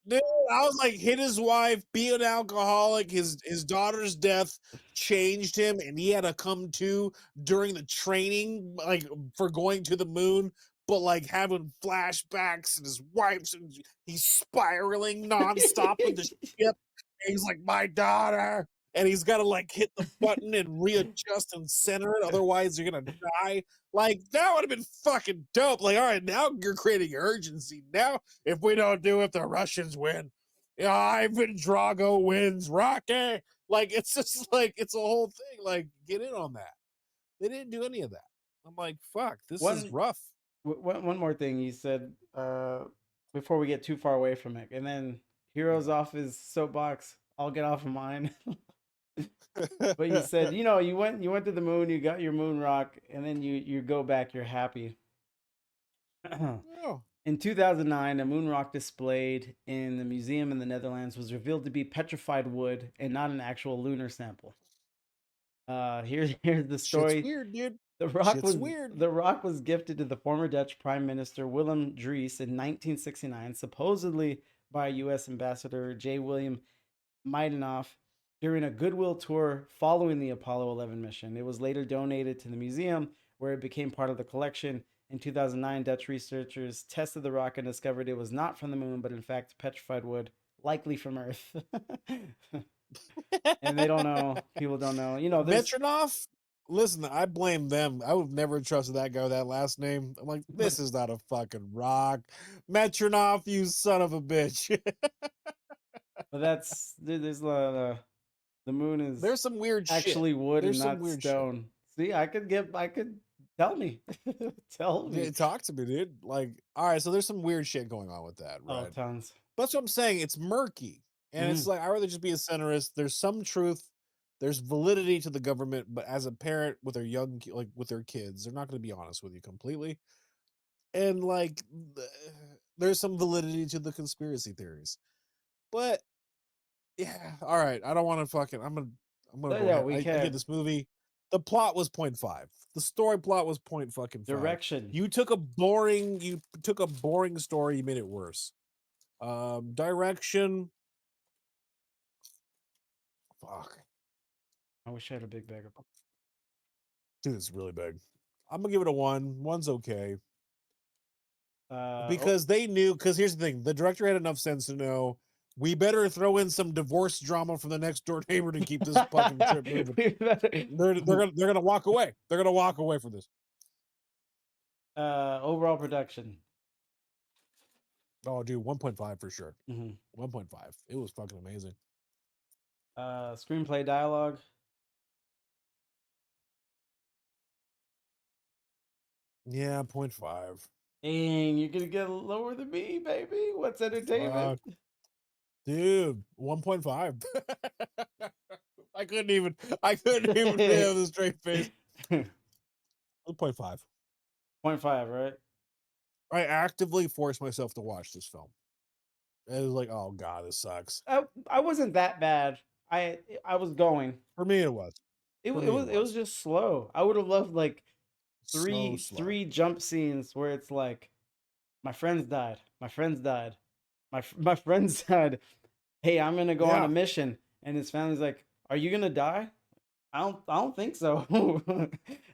Dude, I was like, hit his wife, be an alcoholic. His daughter's death changed him, and he had to come to during the training, like, for going to the moon, but like having flashbacks, and his wife's, and he's spiraling nonstop with the ship. And he's like, my daughter, and he's got to like hit the button and readjust and center it, otherwise you're gonna die. Like, that would have been fucking dope. Like, all right, now you're creating urgency. Now, if we don't do it, the Russians win. Ivan Drago wins. Rocky. Like, it's just like, it's a whole thing. Like, get in on that. They didn't do any of that. I'm like, fuck, this is rough. One more thing you said before we get too far away from it, and then Hero's off his soapbox. I'll get off of mine. But you said, you went to the moon, you got your moon rock, and then you go back, you're happy. Oh, In 2009, a moon rock displayed in the museum in the Netherlands was revealed to be petrified wood and not an actual lunar sample. Here's the shit's story. weird, dude. The rock Shit's was weird. the rock was gifted to the former Dutch Prime Minister Willem Drees in 1969, supposedly by U.S. Ambassador J. William Meidenhoff during a goodwill tour following the Apollo 11 mission. It was later donated to the museum, where it became part of the collection. In 2009, Dutch researchers tested the rock and discovered it was not from the moon, but in fact petrified wood, likely from Earth. And they don't know. People don't know. There's Metronov? Listen, I blame them. I would never trusted that guy with that last name. I'm like, this is not a fucking rock. Metronov, you son of a bitch. but there's the moon is There's some weird actually shit. wood There's and some not weird shit. stone. See, I could tell me. Tell me. Yeah, talk to me, dude. Like, all right, so there's some weird shit going on with that, Oh, right? tons. That's what I'm saying. It's murky. And it's Mhm. like, I'd rather just be a centrist. There's some truth. There's validity to the government, but as a parent with their with their kids, they're not going to be honest with you completely. And like, there's some validity to the conspiracy theories. But yeah, all right. I don't want to fucking. I'm gonna No, go no, ahead. we I can't. get this movie. The plot was 0.5. The story plot was 0.5. Direction. You took a boring story, you made it worse. Direction. Fuck. I wish I had a big bag of. Dude, it's really big. I'm gonna give it a 1. 1's okay. Oh, Because they knew, because here's the thing, the director had enough sense to know we better throw in some divorce drama from the next door neighbor to keep this fucking trip moving. we better- They're gonna walk away. They're gonna walk away from this. overall production. Oh, dude, 1.5 for sure. hmm 1.5. It was fucking amazing. Screenplay, dialogue. Yeah, 0.5. Dang, you're gonna get lower than me, baby. What's entertainment? Dude, 1.5. I couldn't even say with a straight face. 1.5. 0.5, right? I actively forced myself to watch this film. It was like, oh god, this sucks. I wasn't that bad. I was going. For me, it was. It For was me, it was just slow. I would have loved like Slow. three jump scenes where it's like, my friends died. My friends died. My friends died. Hey, I'm gonna go on Yeah. a mission, and his family's like, "Are you gonna die?" I don't think so.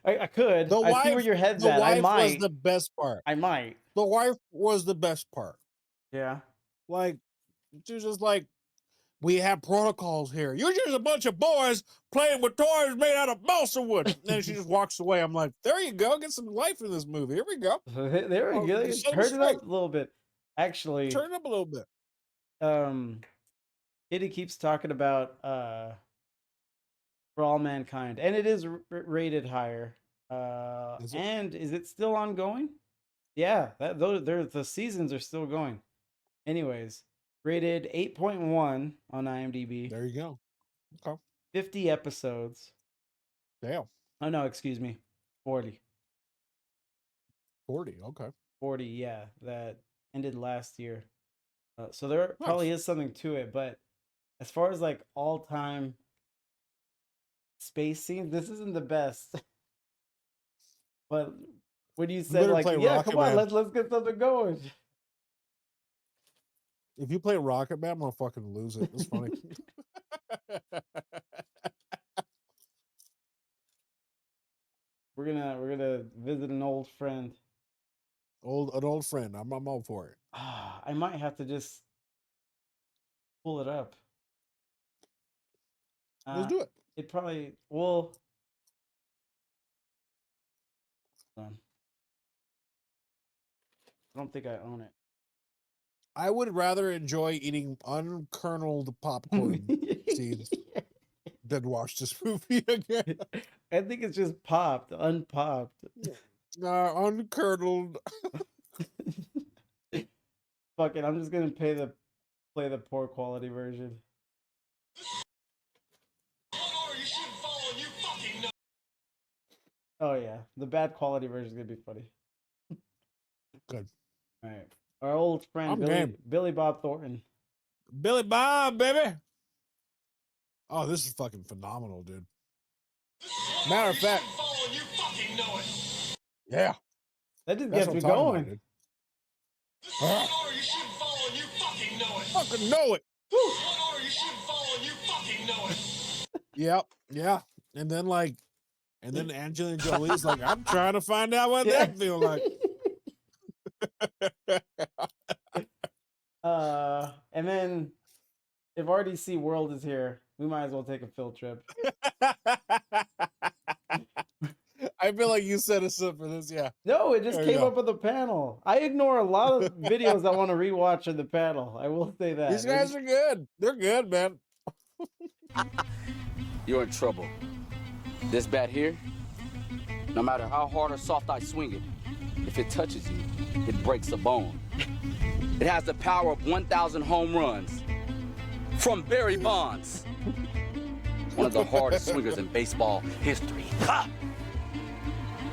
I could. I see where your head's the at. I wife might. was the best part. I might. The wife was the best part. Yeah. Like, she was just like, we have protocols here. You're just a bunch of boys playing with toys made out of balsa wood. And then she just walks away. I'm like, there you go. Get some life in this movie. Here we go. There we go. set 'em Turn it straight. up a little bit. Actually, Turn it up a little bit. Kitty keeps talking about For All Mankind, and it is rated higher. Is it? And is it still ongoing? Yeah, the seasons are still going. Anyways, rated 8.1 on IMDb. There you go. Okay. 50 episodes. Damn. Oh no, excuse me. 40. 40. Okay. 40, yeah, that ended last year. So there probably is something to it, but as far as like all-time space scenes, this isn't the best. But when you said better like, play yeah, Rocket come on, Man. let's get something going. If you play Rocket Man, I'm gonna fucking lose it. It's funny. We're gonna visit an old friend. An old friend. I'm all for it. I might have to just pull it up. Let's do it. It probably will. Hold on. I don't think I own it. I would rather enjoy eating unkerneled popcorn seeds than watch this movie again. I think it's just popped, unpopped. Unkerneled. Fuck it, I'm just gonna pay the play the poor quality version. Oh yeah, the bad quality version is gonna be funny. Good. All right, our old friend I'm Billy game. Billy Bob Thornton. Billy Bob, baby. Oh, this is fucking phenomenal, dude. Matter of fact, yeah, That just that's gets what me I'm talking going. about, dude. Fucking know it. Yep, yeah. And then Angelina Jolie's like, I'm trying to find out what Yeah. that feel like. And then if RDC World is here, we might as well take a field trip. I feel like you set us up for this, yeah. No, it just There you came go. up on the panel. I ignore a lot of videos I want to rewatch in the panel. I will say that. These guys are good. They're good, man. You're in trouble. This bat here, no matter how hard or soft I swing it, if it touches you, it breaks a bone. It has the power of 1,000 home runs from Barry Bonds, one of the hardest swingers in baseball history. Ha!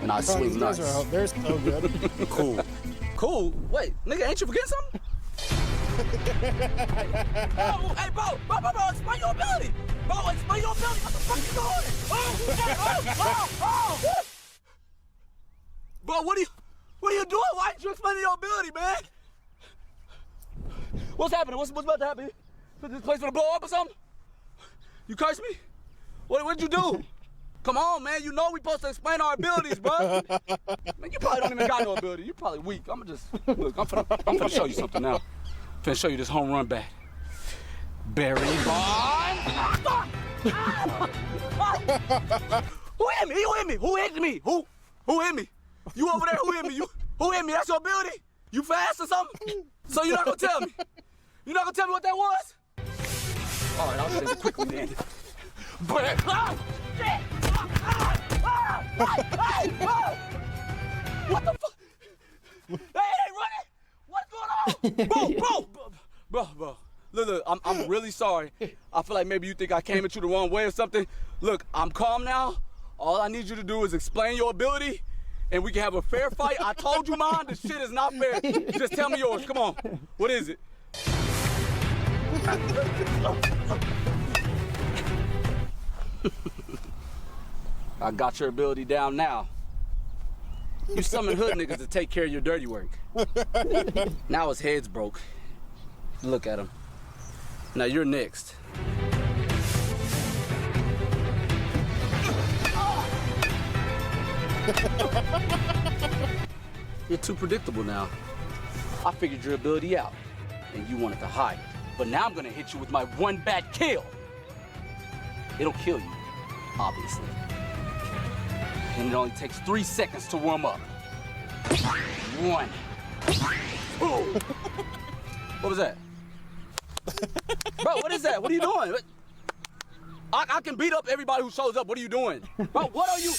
And I Oh, swing these guys nice. they're so good. Cool. Cool? Wait, nigga, ain't you forgetting something? Oh, hey, bro, explain your ability. Bro, explain your ability. What the fuck you doing? Oh. Bro, what are you doing? Why ain't you explaining your ability, man? What's happening? What's about to happen? This place gonna blow up or something? You cursed me? What'd you do? Come on, man. You know we supposed to explain our abilities, bro. Man, you probably don't even got no ability. You probably weak. I'm finna show you something now. Finna show you this home run bat. Barry Bonds. Who hit me? Who hit me? Who hit me? Who hit me? You over there? Who hit me? Who hit me? That's your ability? You fast or something? So you're not gonna tell me? You're not gonna tell me what that was? All right, I'll say it quickly then. What the fuck? Hey, running! What's going on? Bro. Look, I'm really sorry. I feel like maybe you think I came at you the wrong way or something. Look, I'm calm now. All I need you to do is explain your ability, and we can have a fair fight. I told you mine. This shit is not fair. Just tell me yours. Come on. What is it? I got your ability down now. You summon hood niggas to take care of your dirty work. Now his head's broke. Look at him. Now you're next. You're too predictable now. I figured your ability out, and you wanted to hide. But now I'm gonna hit you with my one bat kill. It'll kill you, obviously. And it only takes 3 seconds to warm up. 1, 2. What was that? Bro, what is that? What are you doing? I can beat up everybody who shows up. What are you doing? Bro, what are you?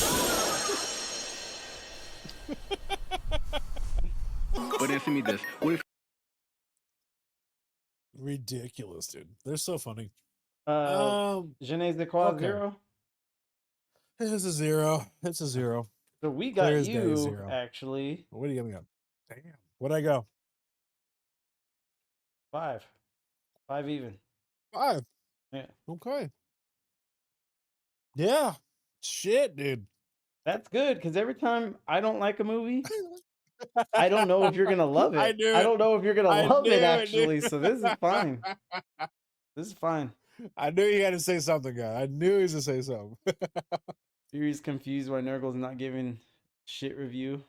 But answer me this. What if Ridiculous, dude. They're so funny. Je ne sais quoi, okay. 0. It's a 0. It's a 0. So we got Clear as day, you 0. actually What do you got me up? Damn. What'd I go? 5. 5 even. 5. Yeah. Okay. Yeah. Shit, dude. That's good because every time I don't like a movie, I don't know if you're gonna love it. I knew I it. don't know if you're gonna I love knew it it, actually. dude. So this is fine. This is fine. I knew you had to say something, guy. I knew he was to say something. Fury's confused why Nurgle's not giving shit review.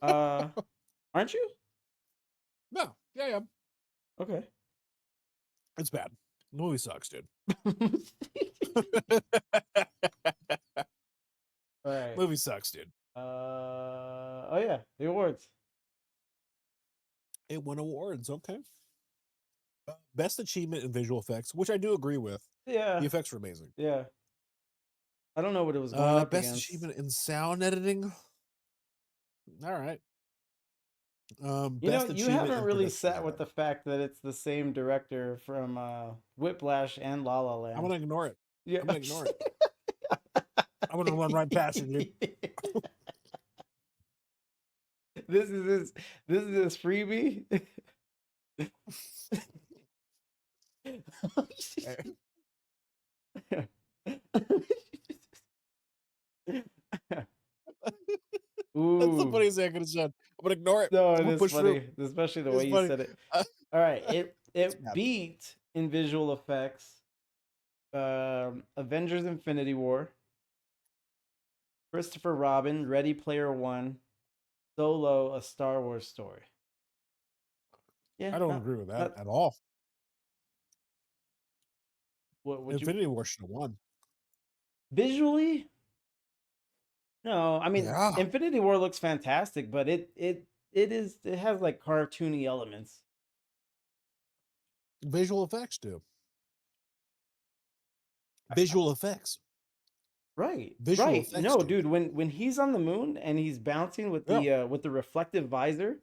Aren't you? No. Yeah. Okay. It's bad. The movie sucks, dude. All right. Movie sucks, dude. Oh yeah, the awards. It won awards. Okay. Best achievement in visual effects, which I do agree with. Yeah. The effects were amazing. Yeah. I don't know what it was going up Best against. achievement in sound editing. All right. You know, Best you achievement haven't in really production sat with design. the fact that it's the same director from Whiplash and La La Land. I'm gonna ignore it. Yeah. I'm gonna ignore it. I'm gonna run right past it, dude. This is his freebie. That's the Ooh. funniest thing I could have said. I'm gonna ignore it. No, I'm it gonna is push through. funny, especially the It's way you funny. said it. Uh, All right, it bad. beat in visual effects Avengers Infinity War, Christopher Robin, Ready Player One, Solo, A Star Wars Story. Yeah, I don't agree with that not- at all. what would you Infinity War should have won. visually? No, I mean Yeah. Infinity War looks fantastic, but it has like cartoony elements. Visual effects do. Visual effects. Right. Visual right. effects No, do. dude, when he's on the moon and he's bouncing with the reflective visor,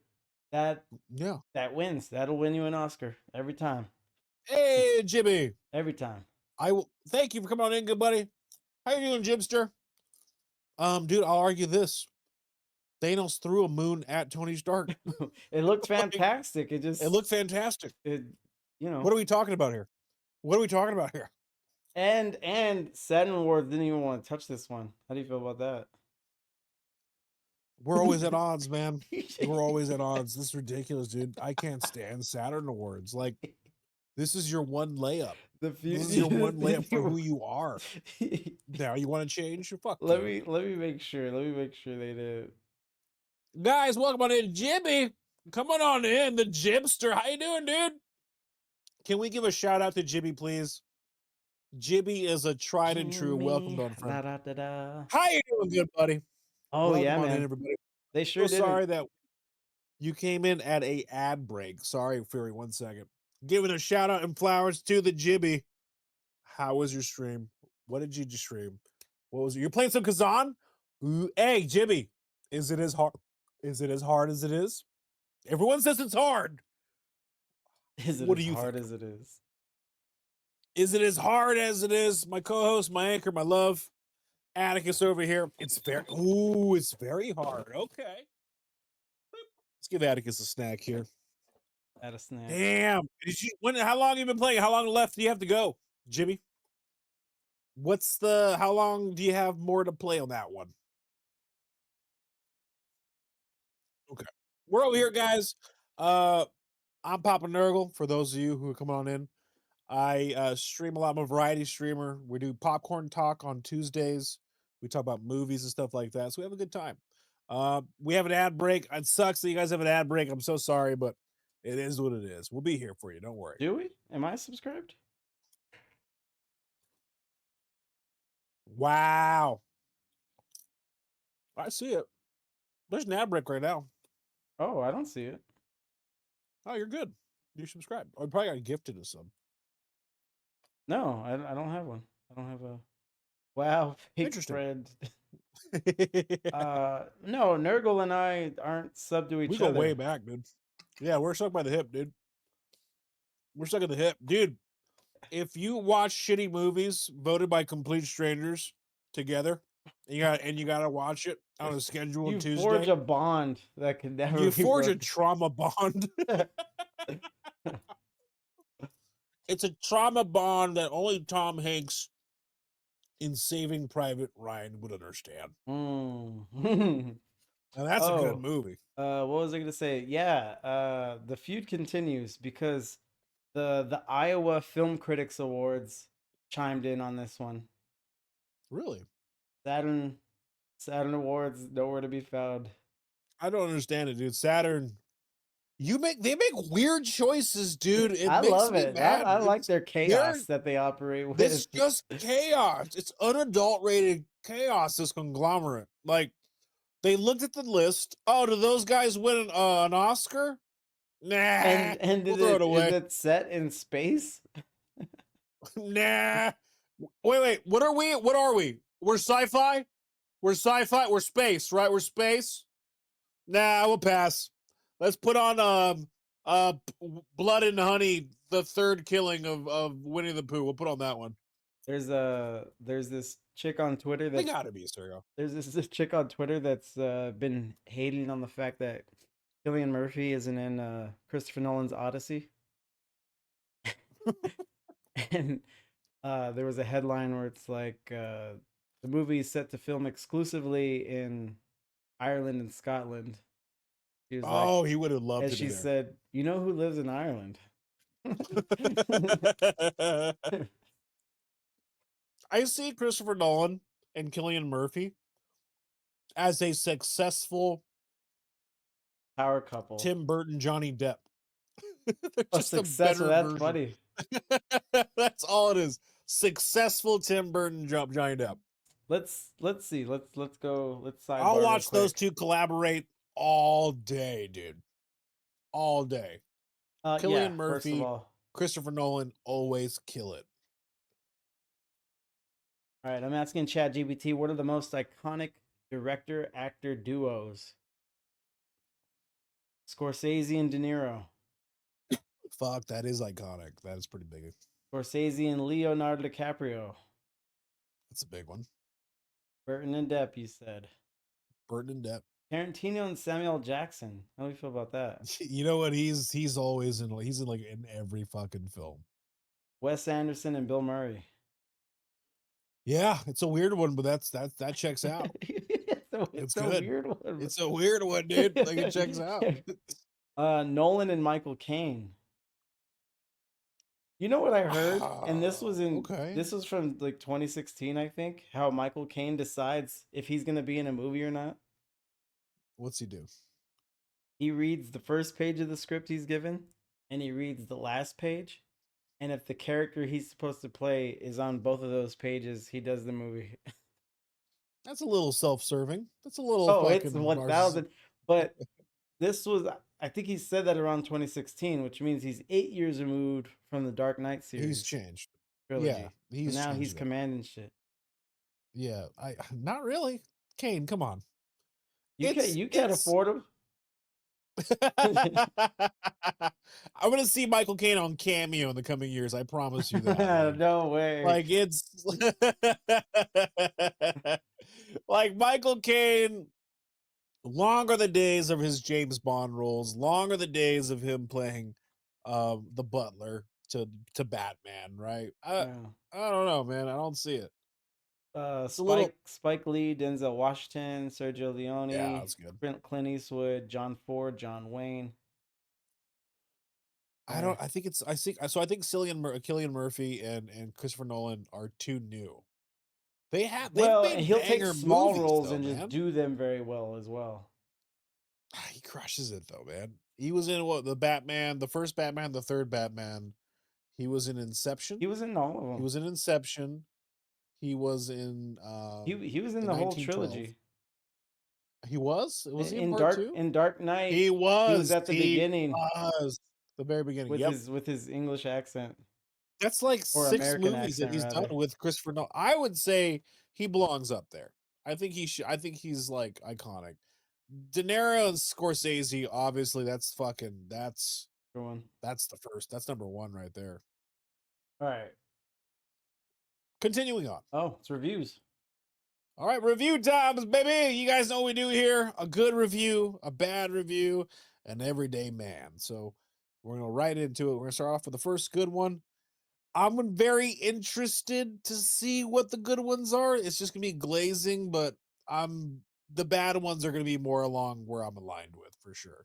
that Yeah. wins. That'll win you an Oscar every time. Hey, Jimmy. Every time. I will thank you for coming on in, good buddy. How you doing, Jimster? Dude, I'll argue this. Thanos threw a moon at Tony Stark. It looked Like, fantastic. It just It looked fantastic. it, you know. What are we talking about here? What are we talking about here? And Saturn Wars didn't even want to touch this one. How do you feel about that? We're always at odds, man. We're always at odds. This is ridiculous, dude. I can't stand Saturn Awards. Like, this is your one layup. The This is your one layup for who you are. Now you want to change? Fuck. Let you. me make sure. Let me make sure they did. Guys, welcome on in, Jimmy. Come on in, the Jimster. How you doing, dude? Can we give a shout out to Jimmy, please? Jimmy is a tried and true. Welcome, Jimmy, on, friend. da-da-da-da. How you doing, good buddy? Oh Welcome yeah, on in, man. everybody. They sure So did. sorry that you came in at a ad break. Sorry, Fury. 1 second. Giving a shout out and flowers to the Jimmy. How was your stream? What did you just stream? What was it? You're playing some Kazan? Ooh, hey, Jimmy, is it as hard? Is it as hard as it is? Everyone says it's hard. Is it What as do you hard think? as it is? Is it as hard as it is? My co-host, my anchor, my love, Atticus over here. It's very hard. Okay. Let's give Atticus a snack here. At a snack. Damn. How long have you been playing? How long left do you have to go, Jimmy? How long do you have more to play on that one? Okay. We're over here, guys. I'm Papa Nurgle, for those of you who are coming on in. I stream a lot. I'm a variety streamer. We do popcorn talk on Tuesdays. We talk about movies and stuff like that. So we have a good time. We have an ad break. It sucks that you guys have an ad break. I'm so sorry, but it is what it is. We'll be here for you. Don't worry. Do we? Am I subscribed? Wow. I see it. There's an ad break right now. Oh, I don't see it. Oh, you're good. You're subscribed. I probably got gifted a sub. No, I don't have one. I don't have a. Wow, fake Interesting. friend. No, Nurgle and I aren't sub to each We other. go way back, dude. Yeah, we're stuck by the hip, dude. We're stuck at the hip, dude. If you watch shitty movies voted by complete strangers together, you gotta watch it on a schedule You Tuesday. forge a bond that can never. You be forge a broken. trauma bond. It's a trauma bond that only Tom Hanks in Saving Private Ryan would understand. Mm. And that's a Oh. good movie. What was I gonna say? Yeah, the feud continues because the Iowa Film Critics Awards chimed in on this one. Really? Saturn Awards nowhere to be found. I don't understand it, dude. Saturn. They make weird choices, dude. It I makes love me it. mad. I like their chaos they're- that they operate with. It's just chaos. It's unadulterated chaos, this conglomerate. Like, they looked at the list. Oh, do those guys win an Oscar? Nah. and we'll is throw it away. it set in space? Nah. Wait. What are we? What are we? We're sci-fi? We're sci-fi? We're space, right? We're space? Nah, we'll pass. Let's put on Blood and Honey, the third killing of Winnie the Pooh. We'll put on that one. There's this chick on Twitter They that's gotta be, Sergio. there's this chick on Twitter that's been hating on the fact that Cillian Murphy isn't in Christopher Nolan's Odyssey. And there was a headline where it's like the movie is set to film exclusively in Ireland and Scotland. She was Oh, like, he would have loved and to she be said, "You know who lives in Ireland?" there. I see Christopher Nolan and Cillian Murphy as a successful Power couple. Tim Burton, Johnny Depp. They're A just a successful. better That's version. funny. That's all it is. Successful Tim Burton, Johnny Depp. Let's see. Let's go. Let's sidebar. I'll real watch those quick. two collaborate all day, dude. All day. Cillian Yeah, first Murphy, of all, Christopher Nolan always kill it. all right. I'm asking ChatGPT, what are the most iconic director-actor duos? Scorsese and De Niro. Fuck, that is iconic. That is pretty big. Scorsese and Leonardo DiCaprio. That's a big one. Burton and Depp, you said. Burton and Depp. Tarantino and Samuel Jackson. How do you feel about that? You know what? He's always in. He's in like in every fucking film. Wes Anderson and Bill Murray. Yeah, it's a weird one, but that checks out. it's a good. weird one. It's a weird one, dude. Like it checks out. Nolan and Michael Caine. You know what I heard? And this was Okay. this was from like 2016, I think. How Michael Caine decides if he's gonna be in a movie or not. What's he do? He reads the first page of the script he's given, and he reads the last page. And if the character he's supposed to play is on both of those pages, he does the movie. That's a little self-serving. That's a little. Oh, fucking it's 1000. But this was, I think he said that around 2016, which means he's 8 years removed from the Dark Knight series. He's changed. Trilogy. Yeah, he's now he's changed it. commanding shit. Yeah, I not really. Kane, come on. You can't afford him. I'm gonna see Michael Caine on Cameo in the coming years. I promise you that. man. No way. Like it's like Michael Caine. Long are the days of his James Bond roles. Long are the days of him playing the butler to Batman. Right? I don't know, man. I don't see it. Spike Lee, Denzel Washington, Sergio Leone, Yeah, that's good. Clint Eastwood, John Ford, John Wayne. I don't. I think it's. I think so. I think Cillian Murphy and Christopher Nolan are too new. They have. Well, made he'll take banger small movies, roles though, and man. just do them very well as well. He crushes it though, man. He was in what the Batman, the first Batman, the third Batman. He was in Inception. He was in all of them. He was in Inception. He was in. He was in the whole trilogy. He was. Was he in in part two? In Dark Knight? He was. He was at the beginning. Was the very beginning with his English accent. That's like Or 6 American movies that accent, he's rather. done with Christopher Nolan. I would say he belongs up there. I think he should. I think he's like iconic. De Niro and Scorsese, obviously, that's Good one. that's the first. That's number one right there. All right. Continuing on. Oh, it's reviews. All right, review times, baby. You guys know what we do here: a good review, a bad review, an everyday man. So we're gonna right into it. We're gonna start off with the first good one. I'm very interested to see what the good ones are. It's just gonna be glazing, but the bad ones are gonna be more along where I'm aligned with for sure.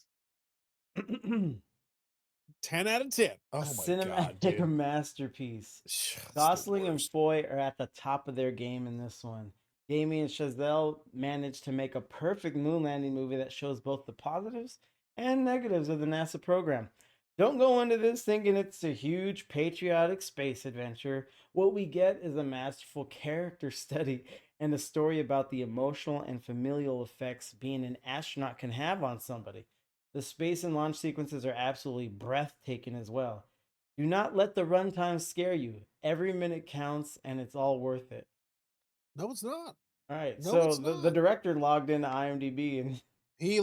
10 out of 10. Oh A my god, cinematic dude. masterpiece. It's the Gosling and worst. Foy are at the top of their game in this one. Damien Chazelle managed to make a perfect moon landing movie that shows both the positives and negatives of the NASA program. Don't go into this thinking it's a huge patriotic space adventure. What we get is a masterful character study and a story about the emotional and familial effects being an astronaut can have on somebody. The space and launch sequences are absolutely breathtaking as well. Do not let the runtime scare you. Every minute counts and it's all worth it. No, it's not. All right, No, so it's the not. director logged into IMDb and He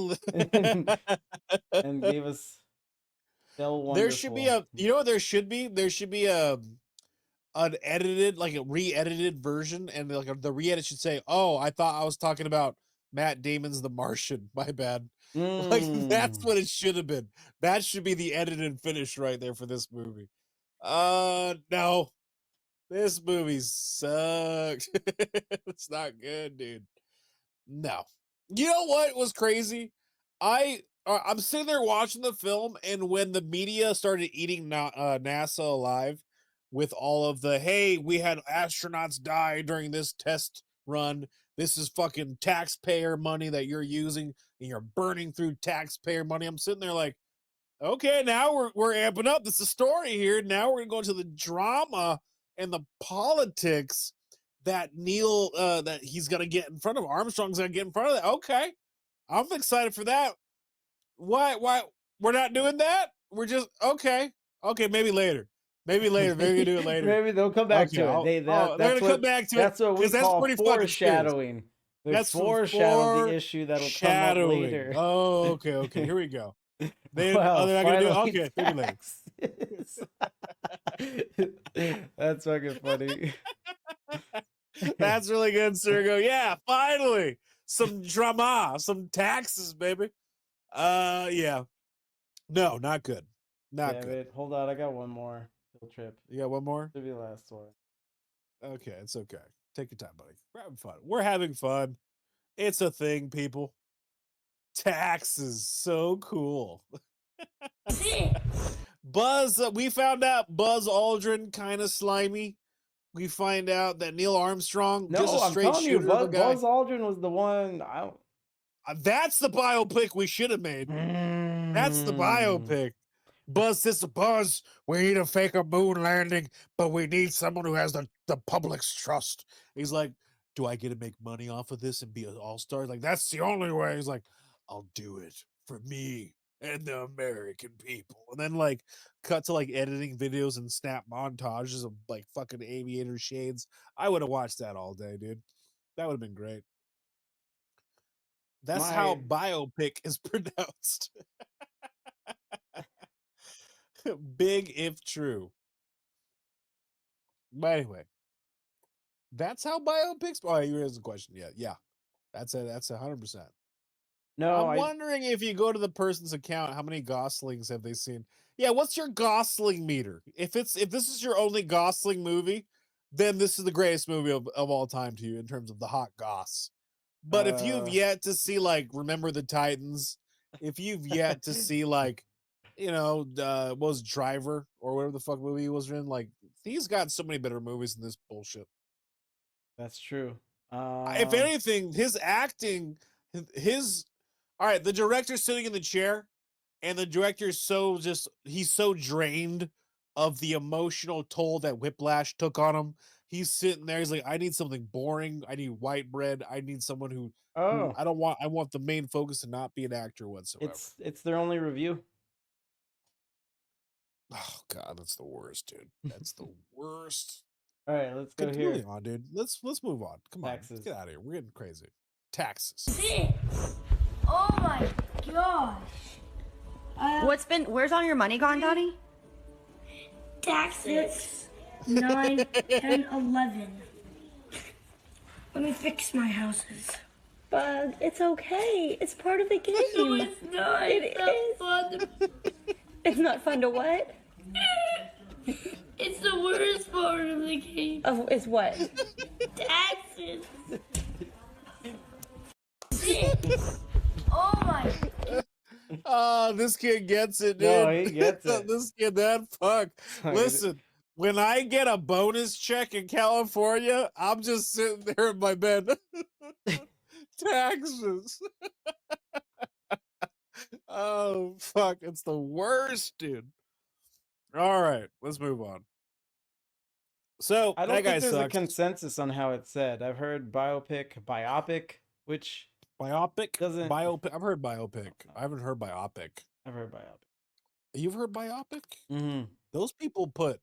and gave us Still Wonderful. there should be a, you know what there should be? There should be a an edited, like a re-edited version, and like the re-edit should say, "Oh, I thought I was talking about Matt Damon's The Martian. My bad." Like that's what it should have been. That should be the edited finish right there for this movie. No. This movie sucks. It's not good, dude. No. You know what was crazy? I'm sitting there watching the film, and when the media started eating NASA alive with all of the, hey, we had astronauts die during this test run. This is fucking taxpayer money that you're using, and you're burning through taxpayer money. I'm sitting there like, okay, now we're amping up. This is a story here. Now we're gonna go into the drama and the politics that Neil that he's gonna get in front of. Armstrong's gonna get in front of that. Okay, I'm excited for that. Why we're not doing that? We're just okay. Maybe later. Maybe we do it later. Maybe they'll come back to it. They're gonna come back to it. That's what we call pretty fucking serious. foreshadowing. They foreshadow the issue that'll come up later. Oh, okay. Here we go. They're Well, not gonna do it. finally, Okay, maybe later. taxes. That's fucking funny. That's really good, Sergo. Yeah, finally. Some drama, some taxes, baby. Yeah. No, not good. Not Damn good. it. Hold on, I got one more field trip. You got one more? Should be the last one. Okay, it's okay. Take your time, buddy. We're having fun. We're having fun. It's a thing, people. Taxes, so cool. Buzz, we found out Buzz Aldrin kind of slimy. We find out that Neil Armstrong, No, just a I'm straight telling you, shooter of a guy. Buzz Aldrin was the one. That's the biopic we should have made. That's the biopic. Buzz says to Buzz, we need to fake a moon landing, but we need someone who has the public's trust. He's like, do I get to make money off of this and be an all-star? Like, that's the only way. He's like, I'll do it for me and the American people. And then like cut to like editing videos and snap montages of like fucking aviator shades. I would have watched that all day, dude. That would have been great. That's how biopic is pronounced. Big if true. But anyway, that's how biopics. Oh, you raised the question. Yeah. That's 100%. No, I'm wondering if you go to the person's account, how many Goslings have they seen? Yeah, what's your Gosling meter? If this is your only Gosling movie, then this is the greatest movie of all time to you in terms of the hot goss. But if you've yet to see like Remember the Titans, if you've yet to see like, what was Driver or whatever the fuck movie he was in, like he's got so many better movies than this bullshit. That's true. If anything, his acting, all right, the director's sitting in the chair, and the director's he's so drained of the emotional toll that Whiplash took on him. He's sitting there, he's like, I need something boring. I need white bread. I need someone who I want the main focus to not be an actor whatsoever. It's their only review. Oh God, that's the worst, dude. That's the worst. All right, let's go here. Moving on, dude. Let's move on. Come Taxes. on, let's get out of here. We're getting crazy. Taxes. Oh my gosh. Where's all your money gone, Daddy? Taxes. 9, 10, 11. Let me fix my houses. Bug, it's okay. It's part of the game. No, it's not. It is. Fun. It's not fun to what? It's the worst part of the game. Oh, it's what? Taxes. Oh my. This kid gets it, dude. No, he gets it. This kid, that fuck. Listen, when I get a bonus check in California, I'm just sitting there in my bed. Taxes. Oh, fuck. It's the worst, dude. All right, let's move on. So, I don't that guy think there's a sucks. consensus on how it's said. I've heard biopic, which Biopic? doesn't. Biopic. I've heard biopic. I haven't heard biopic. I've heard biopic. You've heard biopic? Mm-hmm. Those people put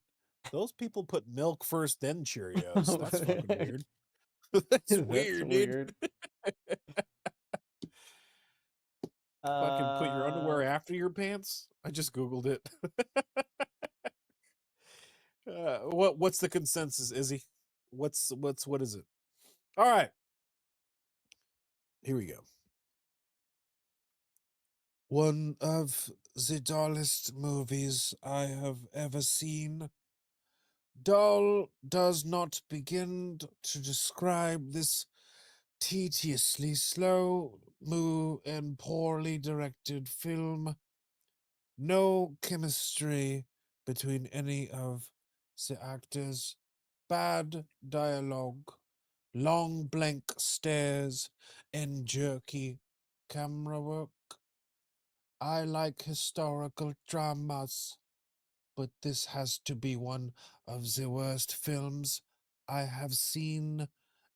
milk first, then Cheerios. That's fucking weird. That's weird, dude. Fucking put your underwear after your pants? I just Googled it. What's the consensus, Izzy? What is it? All right. Here we go. One of the dullest movies I have ever seen. Dull does not begin to describe this tediously slow and poorly directed film. No chemistry between any of the actors. Bad dialogue. Long blank stares and jerky camera work. I like historical dramas, but this has to be one of the worst films I have seen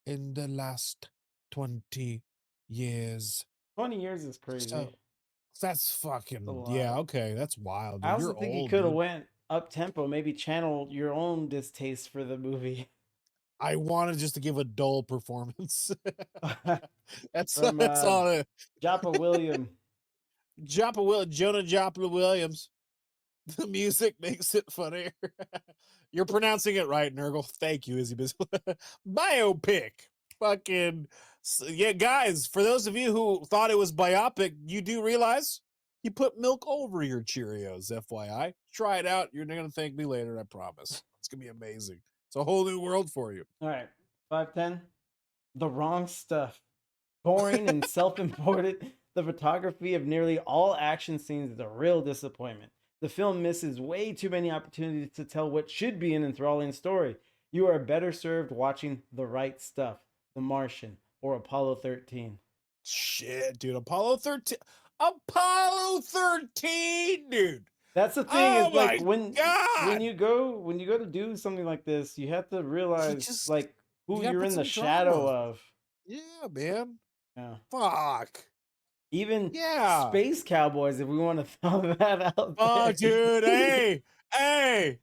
in the last 20 years. 20 years is crazy. So, that's fucking, a yeah, lot. okay, that's wild. Dude. I also You're think you old, could have dude. went up tempo, maybe channeled your own distaste for the movie. I wanted just to give a dull performance. that's From, all it. Joppa William. Jonah Joplin Williams. The music makes it funnier. You're pronouncing it right, Nurgle. Thank you, Izzy Bizzle. Biopic. Fucking yeah, guys. For those of you who thought it was biopic, you do realize you put milk over your Cheerios. FYI, try it out. You're gonna thank me later. I promise. It's gonna be amazing. It's a whole new world for you. All right, 510. The Wrong Stuff. Boring and self-important. The photography of nearly all action scenes is a real disappointment. The film misses way too many opportunities to tell what should be an enthralling story. You are better served watching The Right Stuff, The Martian, or Apollo 13. Shit, dude. Apollo 13. Apollo 13, dude. That's the thing. Oh is like my when God. you go to do something like this, you have to realize just- like who you gotta you're put in the some shadow drama. of. Yeah, man. Yeah. Fuck. Even Yeah. Space Cowboys, if we want to throw that out Oh, there. dude. Hey.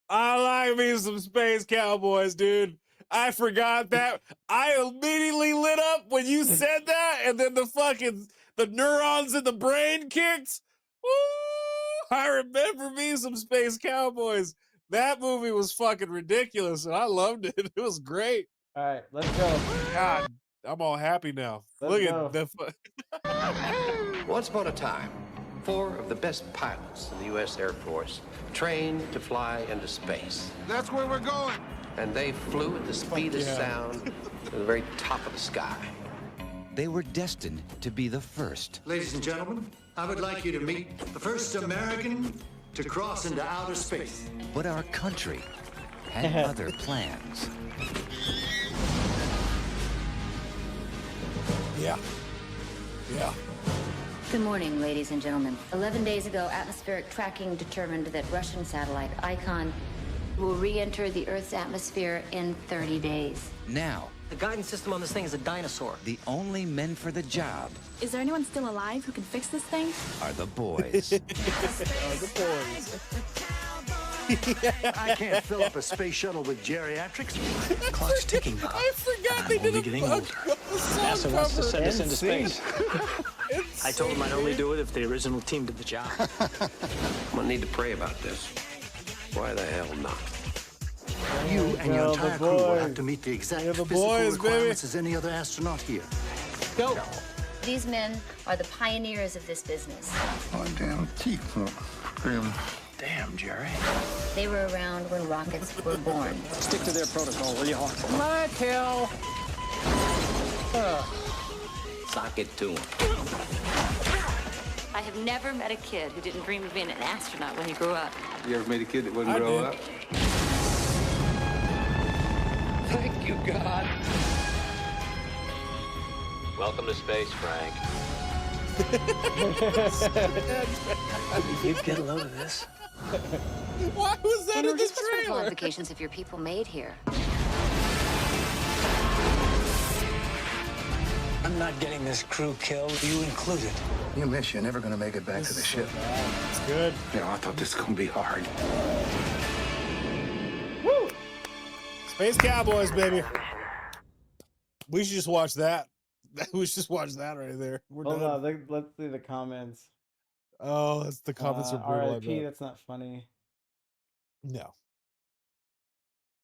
I like me some Space Cowboys, dude. I forgot that. I immediately lit up when you said that, and then the neurons in the brain kicked. Woo! I remember me some Space Cowboys. That movie was fucking ridiculous, and I loved it. It was great. All right, let's go. God, I'm all happy now. Let's Look go. at the. Once upon a time, 4 of the best pilots in the U.S. Air Force trained to fly into space. That's where we're going. And they flew at the speed of yeah. sound to the very top of the sky. They were destined to be the first. Ladies and gentlemen, I would like you to meet the first American to cross into outer space. But our country had other plans. Yeah. Good morning, ladies and gentlemen. 11 days ago, atmospheric tracking determined that Russian satellite Icon will re-enter the Earth's atmosphere in 30 days. Now, the guidance system on this thing is a dinosaur. the only men for the job Is there anyone still alive who can fix this thing? are the boys. The boys. I can't fill up a space shuttle with geriatrics. Clock's ticking, Bob. I forgot they did getting a older. NASA wants to send us into space. I told them I'd only do it if the original team did the job. I'm gonna need to pray about this. Why the hell not? You and your Well, entire the crew will boys. have to meet the exact Yeah, the physical boys, baby. requirements as any other astronaut here. Go. These men are the pioneers of this business. My damn teeth won't scream. Damn, Jerry. They were around when rockets were born. Stick to their protocol, will you, Hawk? Michael. Sock it to him. I have never met a kid who didn't dream of being an astronaut when he grew up. You ever met a kid that wouldn't I grow did. up? Thank you, God. Welcome to space, Frank. You get a load of this. Why was that in the Just what sort of trailer? qualifications have your people made here? I'm not getting this crew killed, you included. You miss, you're never going to make it back to the ship. It's good. Yeah, I thought this was going to be hard. Space Cowboys, baby. We should just watch that. We should just watch that right there. We're Hold done. on, let's see the comments. Oh, that's the comments are brutal. I RIP, bet. that's not funny. No.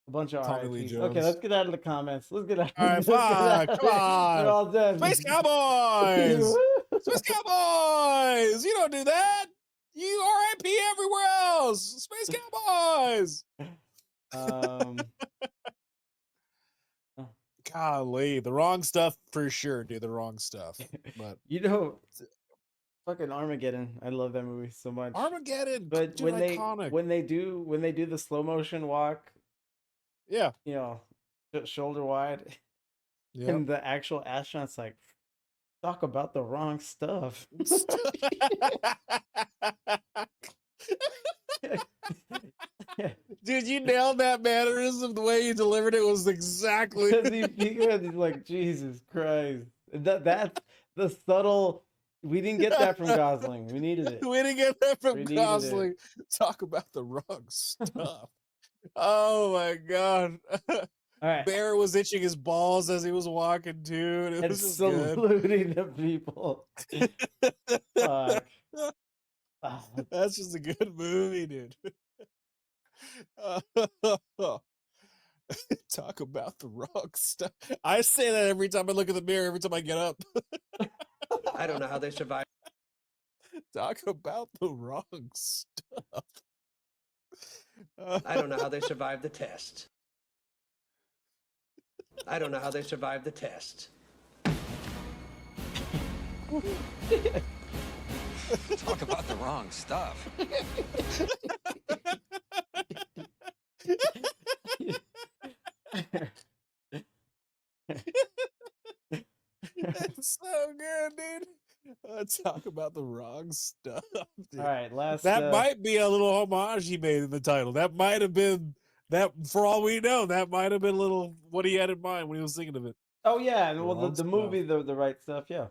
A bunch of Tommy Lee RIPs. Jones. Okay, let's get out of the comments. Let's get out. All right, fine. Come on. They're all dead. Space Cowboys. Space Cowboys. You don't do that. You RIP everywhere else. Space Cowboys. Golly, the wrong stuff for sure, dude. The wrong stuff. But you know, fucking Armageddon. I love that movie so much. Armageddon, but dude, when iconic. they do the slow motion walk, yeah, you know, shoulder wide, yeah, and the actual astronaut's like, talk about the wrong stuff. Dude, you nailed that mannerism. The way you delivered it was exactly. He's like, Jesus Christ. That's the subtle. We didn't get that from Gosling. We needed it. We didn't get that from We Gosling. Talk about the wrong stuff. Oh my God. All right. Bear was itching his balls as he was walking too. And it was just saluting the people. Fuck. That's just a good movie, dude. Talk about the wrong stuff. I say that every time I look in the mirror, every time I get up. I don't know how they survive. Talk about the wrong stuff. I don't know how they survived the test. I don't know how they survived the test. Talk about the wrong stuff. That's so good, dude. Talk about the wrong stuff. Dude. All right, that might be a little homage he made in the title. That might have been that. For all we know, that might have been a little what he had in mind when he was thinking of it. Oh yeah, well the movie, the right stuff, yeah.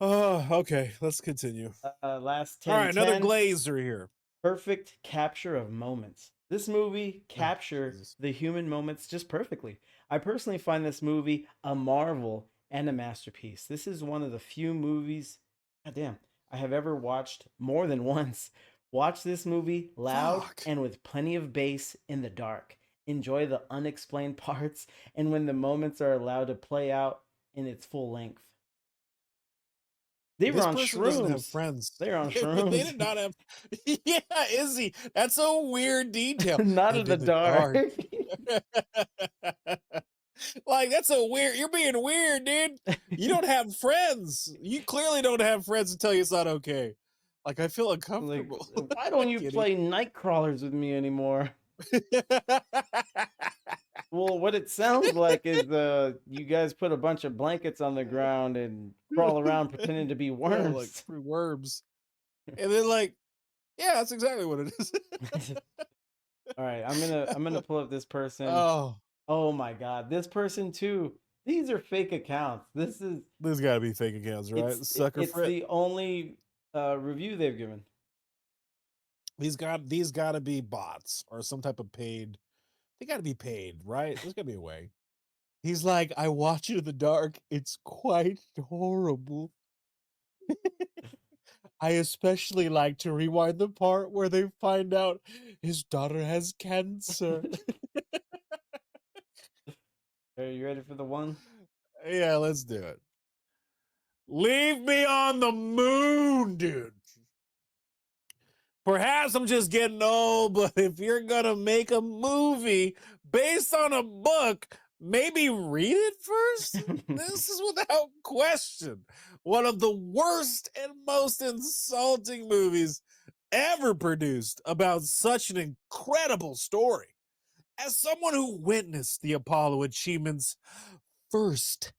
Oh, okay. Let's continue. Last 10. All right, another Glazer here. Perfect capture of moments. This movie captures the human moments just perfectly. I personally find this movie a marvel and a masterpiece. This is one of the few movies, goddamn, I have ever watched more than once. Watch this movie loud and with plenty of bass in the dark. Enjoy the unexplained parts and when the moments are allowed to play out in its full length. They were on shrooms. Have friends. They were on shrooms. They did not have. Yeah, Izzy. That's a weird detail. Not in the dark. Like, that's a weird. You're being weird, dude. You don't have friends. You clearly don't have friends to tell you it's not okay. Like, I feel uncomfortable. Like, why don't you play night crawlers with me anymore? Well, what it sounds like is you guys put a bunch of blankets on the ground and crawl around pretending to be worms. Yeah, like free worms. And then like, yeah, that's exactly what it is. All right, I'm gonna pull up this person. Oh my God, this person too. These are fake accounts. This gotta be fake accounts, right? It's the only review they've given. These gotta be bots or some type of paid. They gotta be paid, right? There's gotta be a way. He's like, I watch it in the dark. It's quite horrible. I especially like to rewind the part where they find out his daughter has cancer. Are you ready for the one? Yeah, let's do it. Leave me on the moon, dude. Perhaps I'm just getting old, but if you're gonna make a movie based on a book, maybe read it first. This is without question one of the worst and most insulting movies ever produced about such an incredible story. As someone who witnessed the Apollo achievements firsthand,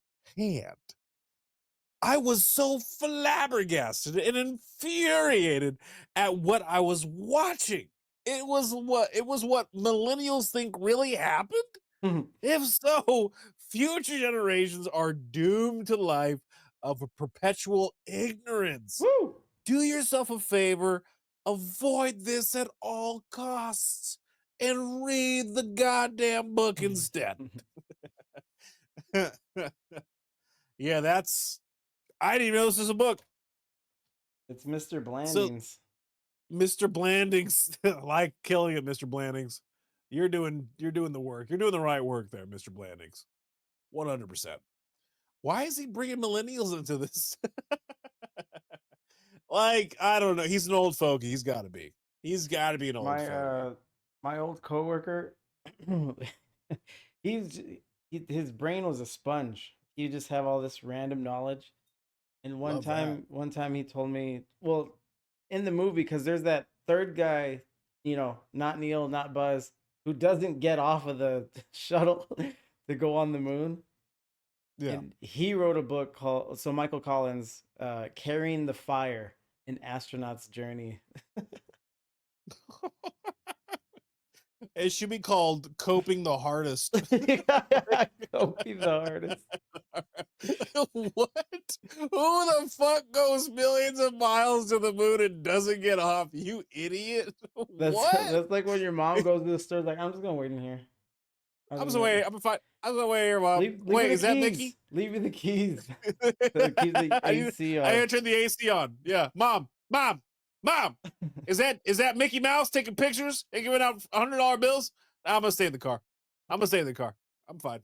I was so flabbergasted and infuriated at what I was watching. It was what millennials think really happened. If so, future generations are doomed to life of a perpetual ignorance. Woo! Do yourself a favor, avoid this at all costs, and read the goddamn book instead. Yeah, that's. I didn't even know this was a book. It's Mr. So, Blandings. Mr. Blandings, like killing it, Mr. Blandings. You're doing the work. You're doing the right work there, Mr. Blandings. 100%. Why is he bringing millennials into this? Like, I don't know. He's an old fogey. He's got to be. He's got to be an old fogey. My old coworker, his brain was a sponge. He just have all this random knowledge. And one Love that. time he told me, well, in the movie, because there's that third guy, not Neil, not Buzz, who doesn't get off of the shuttle to go on the moon. Yeah. And he wrote a book called, Michael Collins, Carrying the Fire, An Astronaut's Journey. It should be called Coping the Hardest. Coping the hardest. What? Who the fuck goes millions of miles to the moon and doesn't get off? You idiot. That's like when your mom goes to the store, like, I'm just gonna wait in here. I'm just waiting. I'm gonna wait here, Mom. Wait, is that Mickey? Leave me the keys. The keys the AC on. I turned the AC on. Yeah, Mom. Is that Mickey Mouse taking pictures and giving out $100 bills? I'm gonna stay in the car. I'm fine.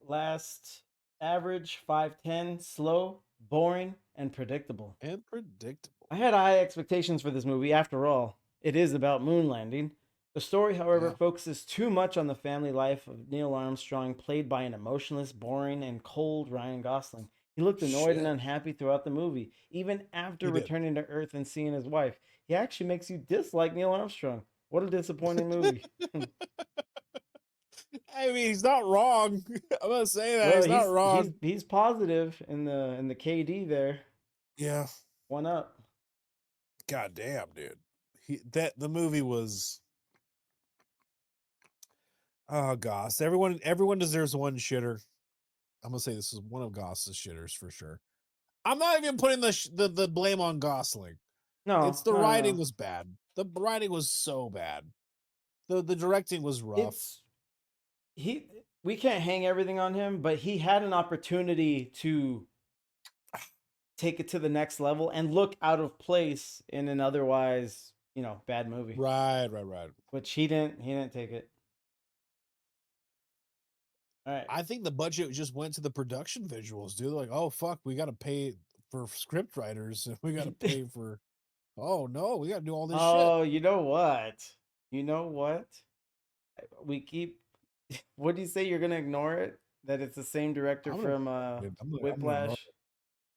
Last average 5'10", slow, boring, and predictable. I had high expectations for this movie. After all, it is about moon landing. The story, however, focuses too much on the family life of Neil Armstrong, played by an emotionless, boring, and cold Ryan Gosling. He looked annoyed and unhappy throughout the movie, even after returning to Earth and seeing his wife. He actually makes you dislike Neil Armstrong. What a disappointing movie. I mean, he's not wrong. I'm gonna say that he's not wrong. He's positive in the KD there. Yeah, 1 up. God damn, dude. The movie was. Oh gosh, everyone deserves one shitter. I'm gonna say this is one of Goss's shitters for sure. I'm not even putting the blame on Gosling. No, it's the writing was bad. The writing was so bad. The directing was rough. We can't hang everything on him, but he had an opportunity to take it to the next level and look out of place in an otherwise, bad movie. Right. Which he didn't take it. All right. I think the budget just went to the production visuals, dude. Like, oh fuck, we got to pay for script writers, and we got to pay for. Oh no, we got to do all this shit. Oh, you know what? We keep. What do you say? You're gonna ignore it? That it's the same director from Whiplash.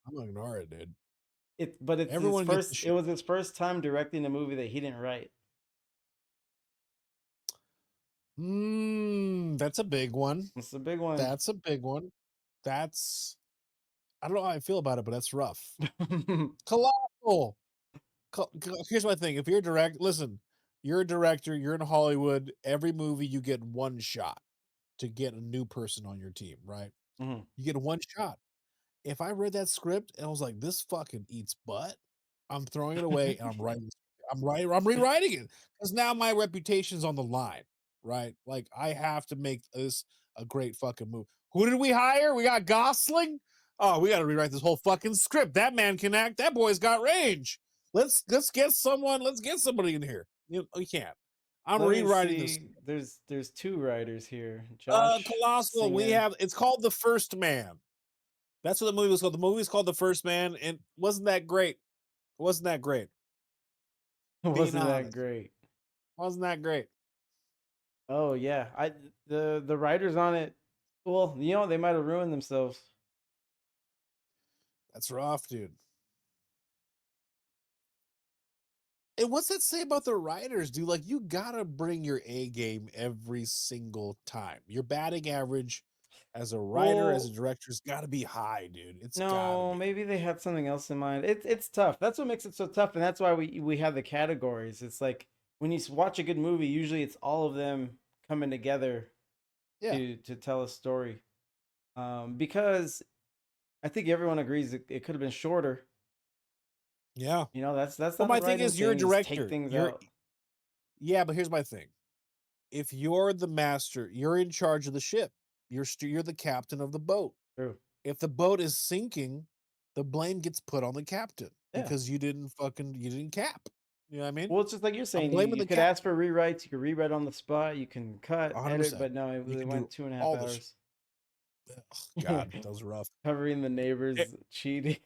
I'm gonna ignore it, dude. It was his first time directing a movie that he didn't write. That's a big one. It's a big one. That's a big one. That's. I don't know how I feel about it, but that's rough. Colossal. Here's my thing: if you're you're a director, you're in Hollywood. Every movie you get one shot to get a new person on your team, right? Mm-hmm. You get one shot. If I read that script and I was like, "This fucking eats butt," I'm throwing it away and I'm rewriting it because now my reputation's on the line, right? Like I have to make this a great fucking movie. Who did we hire? We got Gosling. Oh, we got to rewrite this whole fucking script. That man can act. That boy's got range. Let's get someone. Let's get somebody in here. We can't. I'm rewriting this. There's two writers here. Josh Colossal. Singer. It's called The First Man. That's what the movie was called. The movie was called The First Man, and wasn't that great? Wasn't that great? Wasn't that great? Wasn't that great? Oh yeah, the writers on it. Well, they might have ruined themselves. That's rough, dude. And what's that say about the writers, dude? Like, you gotta bring your A game every single time. Your batting average as a writer, as a director, has got to be high, dude. Maybe they had something else in mind. It's tough. That's what makes it so tough, and that's why we have the categories. It's like when you watch a good movie, usually it's all of them coming together to tell a story. Because I think everyone agrees it could have been shorter. Yeah, that's. Well, my thing is, you're a director. Yeah, but here's my thing: if you're the master, you're in charge of the ship. You're the captain of the boat. True. If the boat is sinking, the blame gets put on the captain Yeah. because you didn't cap. You know what I mean? Well, it's just like you're saying. blaming You the could cap- ask for rewrites. You could rewrite on the spot. You can cut, edit, 100%. but no, You it can went do 2.5 all the sh- hours. God, that was rough. Covering the neighbors cheating.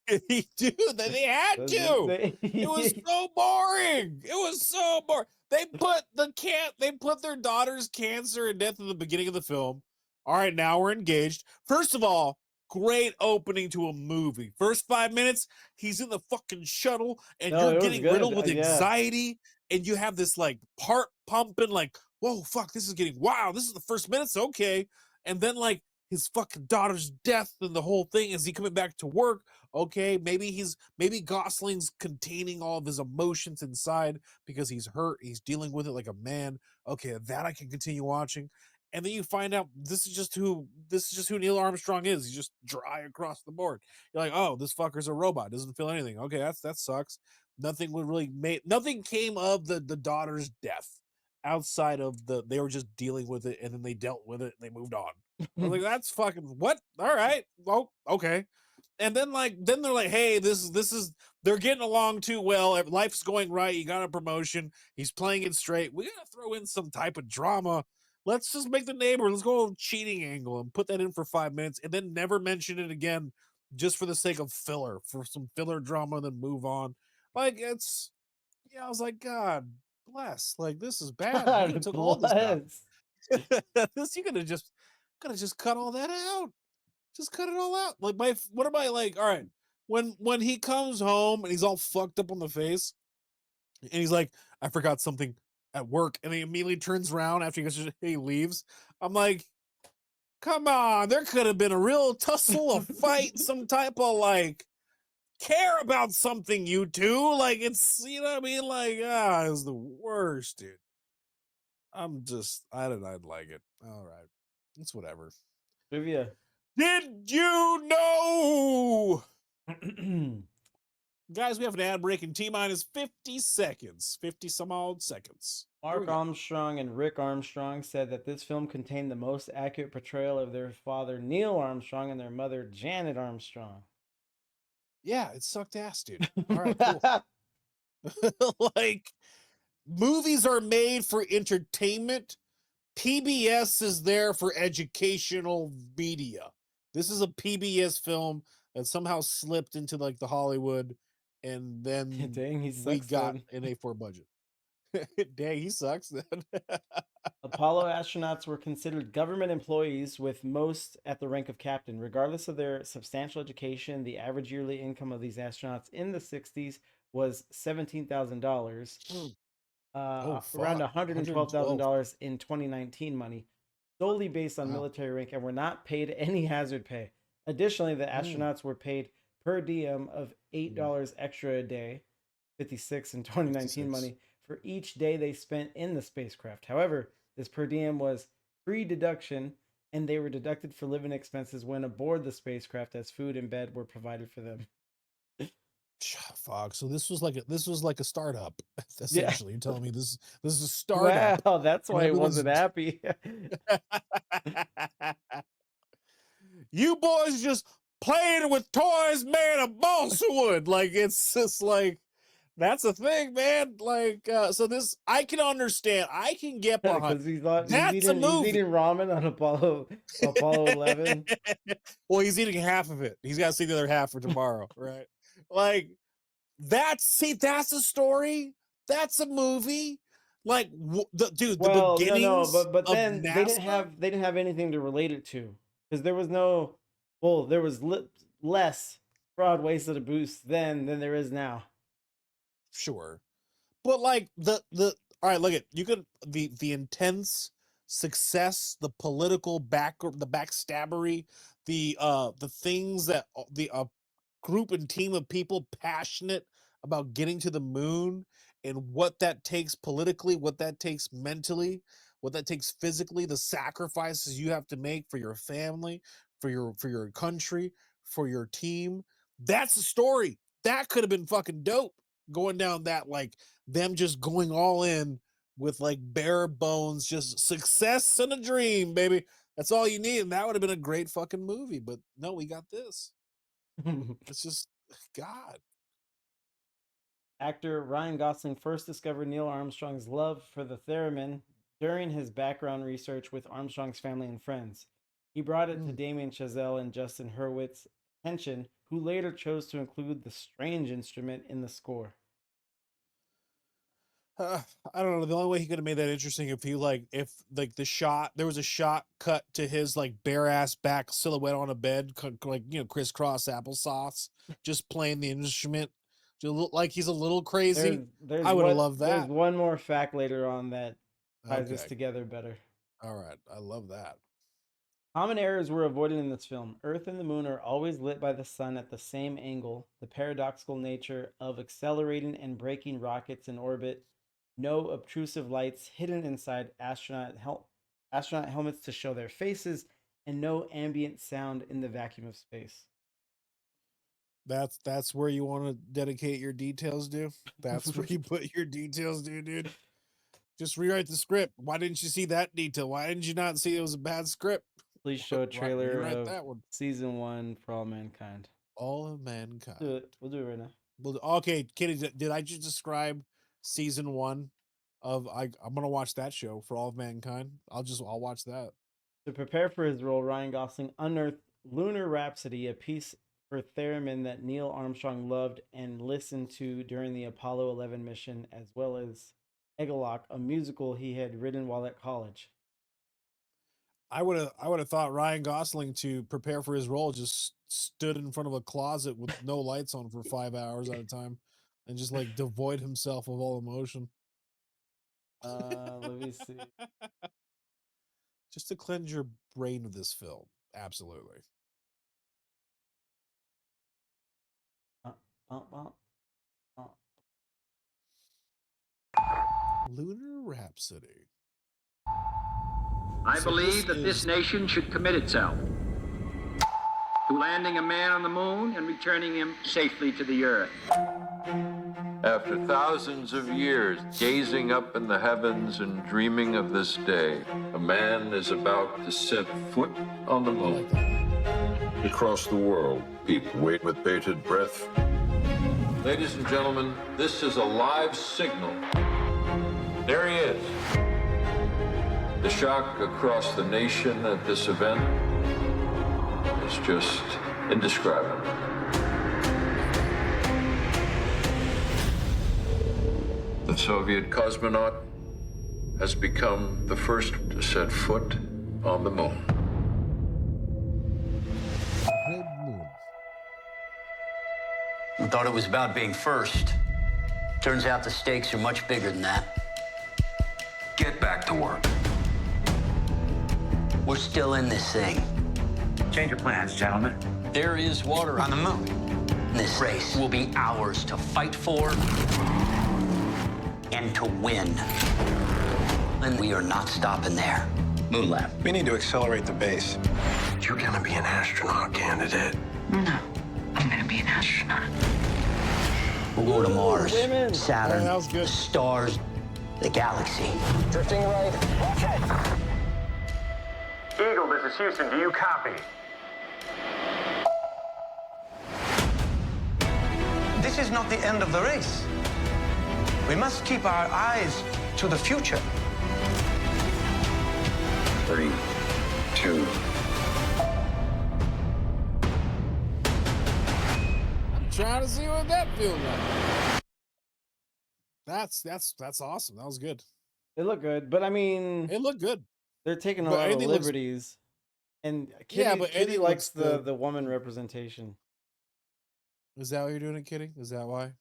Dude, they had to. It was so boring. It was so boring. They put their daughter's cancer and death in the beginning of the film. All right, now we're engaged. First of all, great opening to a movie. First 5 minutes, he's in the fucking shuttle, and No, it you're was getting good. riddled with Yeah. anxiety, and you have this like heart pumping, like, whoa, fuck, this is getting wow. This is the first minutes, okay. And then like his fucking daughter's death and the whole thing, is he coming back to work? Okay, maybe Gosling's containing all of his emotions inside because he's hurt, he's dealing with it like a man. Okay, that I can continue watching. And then you find out this is just who Neil Armstrong is. He's just dry across the board. You're like, oh, this fucker's a robot, doesn't feel anything. Okay, that sucks. Nothing came of the daughter's death outside of they were just dealing with it, and then they dealt with it and they moved on. I was like, that's fucking what? All right. Well, okay. And then they're like, hey, this is they're getting along too well. Life's going right. You got a promotion. He's playing it straight. We gotta throw in some type of drama. Let's just make the neighbor. Let's go cheating angle and put that in for 5 minutes, and then never mention it again, just for the sake of filler, for some filler drama, then move on. Like I was like, God bless. Like this is bad. God You could've took all this stuff. bless. You could have just cut all that out. Just cut it all out. Like what am I like? All right, when he comes home and he's all fucked up on the face, and he's like, I forgot something at work, and he immediately turns around after he leaves. I'm like, come on, there could have been a real tussle, a fight, some type of like care about something, you two. Like it's, you know what I mean? Like, it was the worst, dude. I didn't like it. All right. It's whatever. Trivia. Did you know? Guys, we have an ad break in T-minus 50 seconds. 50 some odd seconds. Mark Armstrong and Rick Armstrong said that this film contained the most accurate portrayal of their father, Neil Armstrong, and their mother, Janet Armstrong. Yeah, it sucked ass, dude. All right, cool. Like, movies are made for entertainment. PBS is there for educational media. This is a PBS film that somehow slipped into like the Hollywood, and then Dang, he we sucks, got then. an A4 budget. Dang, he sucks then. Apollo astronauts were considered government employees, with most at the rank of captain. Regardless of their substantial education, the average yearly income of these astronauts in the 60s was $17,000. Around $112,000 in 2019 money, solely based on military rank, and were not paid any hazard pay. Additionally, the astronauts were paid per diem of $8 extra a day, 56 in 2019 money, for each day they spent in the spacecraft. However, this per diem was pre-deduction, and they were deducted for living expenses when aboard the spacecraft, as food and bed were provided for them. Fuck. So this was like a startup. Essentially, you're telling me this is a startup. Wow, that's why it everyone's- wasn't happy. You boys just playing with toys made of balsa wood. Like it's just like that's a thing, man. Like so this I can understand. I can get behind. That's a movie. He's eating ramen on Apollo 11. Well, he's eating half of it. He's got to see the other half for tomorrow, right? Like that's a story. That's a movie. Like the beginnings. But of then they NASA? didn't have anything to relate it to, because there was there was less fraud, wasted, a boost then than there is now. Sure, but like the all right, look at you could the intense success, the political the backstabbery, the things that the group and team of people passionate about getting to the moon, and what that takes politically, what that takes mentally, what that takes physically, the sacrifices you have to make for your family, for your country, for your team. That's a story that could have been fucking dope, going down that, like them just going all in with like bare bones, just success and a dream, baby. That's all you need, and that would have been a great fucking movie. But no, we got this. It's just God. Actor Ryan Gosling first discovered Neil Armstrong's love for the theremin during his background research with Armstrong's family and friends. He brought it to Damien Chazelle and Justin Hurwitz's attention, who later chose to include the strange instrument in the score. I don't know. The only way he could have made that interesting if there was a shot cut to his like bare ass back silhouette on a bed, like crisscross applesauce, just playing the instrument, just look like he's a little crazy. I would have loved that. There's one more fact later on that ties this together better. All right, I love that. Common errors were avoided in this film. Earth and the moon are always lit by the sun at the same angle. The paradoxical nature of accelerating and braking rockets in orbit. No obtrusive lights hidden inside astronaut helmets to show their faces, and no ambient sound in the vacuum of space. That's where you want to dedicate your details, dude. That's where you put your details, dude. Just rewrite the script. Why didn't you see that detail? Why didn't you not see it was a bad script? Please show a trailer of season 1 for All Mankind. All of Mankind. Do it. We'll do it right now. Okay, Kitty, did I just describe season 1 of I'm gonna watch that show for All of Mankind? I'll watch that. To prepare for his role, Ryan Gosling unearthed Lunar Rhapsody, a piece for theremin that Neil Armstrong loved and listened to during the Apollo 11 mission, as well as Egalock, a musical he had written while at college. I would have thought Ryan Gosling, to prepare for his role, just stood in front of a closet with no lights on for 5 hours at a time and just like devoid himself of all emotion. Let me see. Just to cleanse your brain of this film. Absolutely. Lunar Rhapsody. I believe that this nation should commit itself to landing a man on the moon and returning him safely to the earth. After thousands of years gazing up in the heavens and dreaming of this day, a man is about to set foot on the moon. Across the world, people wait with bated breath. Ladies and gentlemen, this is a live signal. There he is. The shock across the nation at this event is just indescribable. The Soviet cosmonaut has become the first to set foot on the moon. I thought it was about being first. Turns out the stakes are much bigger than that. Get back to work. We're still in this thing. Change your plans, gentlemen. There is water on the moon. This race will be ours to fight for and to win. And we are not stopping there. Moon Lab. We need to accelerate the base. You're gonna be an astronaut candidate. No, I'm gonna be an astronaut. We'll go to Mars, Saturn, the stars, the galaxy. Drifting right. Watch it. Eagle, this is Houston. Do you copy? This is not the end of the race. We must keep our eyes to the future. 3, 2. I'm trying to see what that feels like. That's awesome. That was good. It looked good, but I mean, it looked good. They're taking a lot of liberties, and Kitty likes the woman representation. Is that what you're doing, Kitty? Is that why?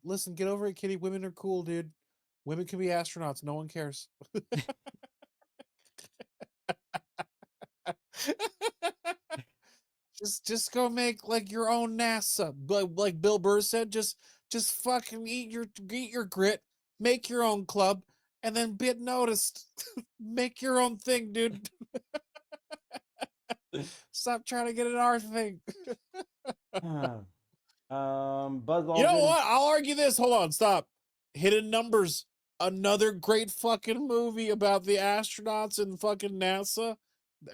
Listen, get over it, Kitty. Women are cool, dude. Women can be astronauts. No one cares. Just go make like your own NASA. But like Bill Burr said, just fucking eat your grit, make your own club, and then get noticed. Make your own thing, dude. Stop trying to get an our thing. Buzz Aldrin. You know what? I'll argue this. Hold on, stop. Hidden Numbers. Another great fucking movie about the astronauts and fucking NASA.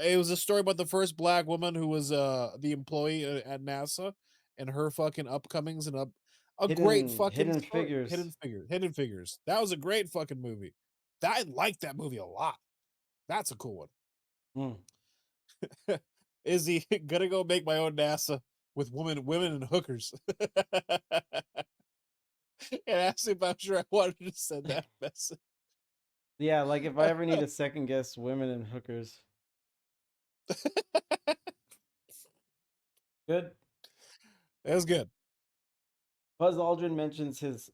It was a story about the first black woman who was the employee at NASA and her fucking upcomings and great fucking Hidden story. Figures. Hidden Figures. That was a great fucking movie. I like that movie a lot. That's a cool one. Is he gonna go make my own NASA with women and hookers? And asked if I'm sure I wanted to send that message. Yeah, like if I ever need to second guess women and hookers. Good. That was good. Buzz Aldrin mentions his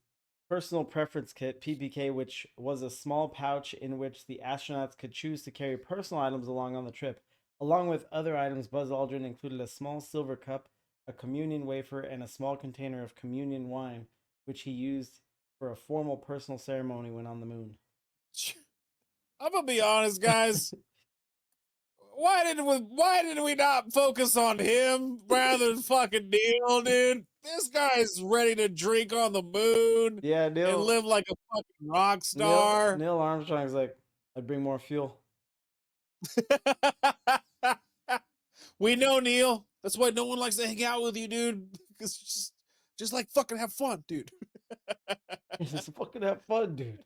personal preference kit, PPK, which was a small pouch in which the astronauts could choose to carry personal items along on the trip. Along with other items, Buzz Aldrin included a small silver cup, a communion wafer, and a small container of communion wine, which he used for a formal personal ceremony when on the moon. I'm gonna be honest, guys. Why did we not focus on him rather than fucking Neil, dude? This guy's ready to drink on the moon. Yeah, Neil, and live like a fucking rock star. Neil Armstrong's like, I'd bring more fuel. We know, Neil. That's why no one likes to hang out with you, dude. Because just like fucking have fun, dude. Just fucking have fun, dude.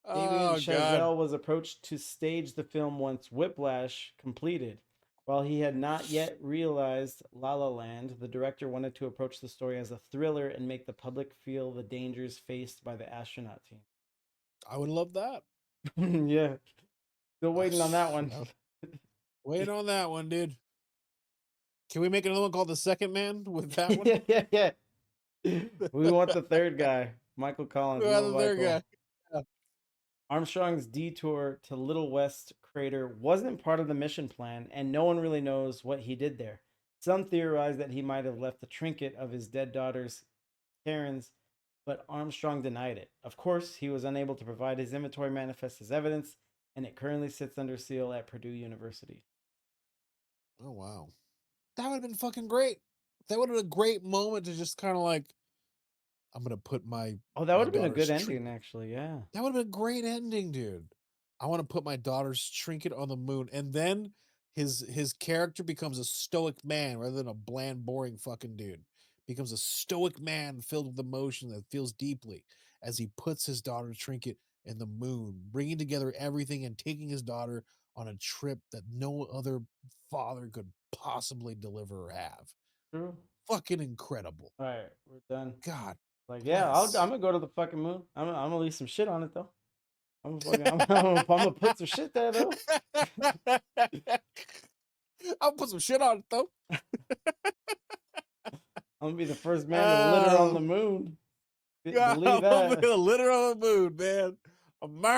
Damien Oh, Chazelle God. was approached to stage the film once Whiplash completed. While he had not yet realized La La Land, the director wanted to approach the story as a thriller and make the public feel the dangers faced by the astronaut team. I would love that. Yeah. Still waiting on that one. Waiting on that one, dude. Can we make another one called The Second Man with that one? Yeah. We want the third guy, Michael Collins. We want the third Michael. guy. Yeah. Armstrong's detour to Little West crater wasn't part of the mission plan, and no one really knows what he did there. Some theorize that he might have left the trinket of his dead daughter's Karen's, but Armstrong denied it. Of course, he was unable to provide his inventory manifest as evidence, and it currently sits under seal at Purdue University. Oh, wow. That would have been fucking great. That would have been a great moment to just kind of like, I'm going to put my... Oh, that would have been a daughter's good ending, actually, yeah. That would have been a great ending, dude. I want to put my daughter's trinket on the moon, and then his character becomes a stoic man rather than a bland, boring fucking dude. Becomes a stoic man filled with emotion that feels deeply as he puts his daughter's trinket in the moon, bringing together everything and taking his daughter on a trip that no other father could possibly deliver or have. True. Fucking incredible. All right, we're done. God. Like, yeah, bless. I'm gonna go to the fucking moon. I'm gonna leave some shit on it though. I'm gonna put some shit there though. I'll put some shit on it though. I'm gonna be the first man to litter on the moon. God, Believe I'm that. gonna litter on the moon, man. America.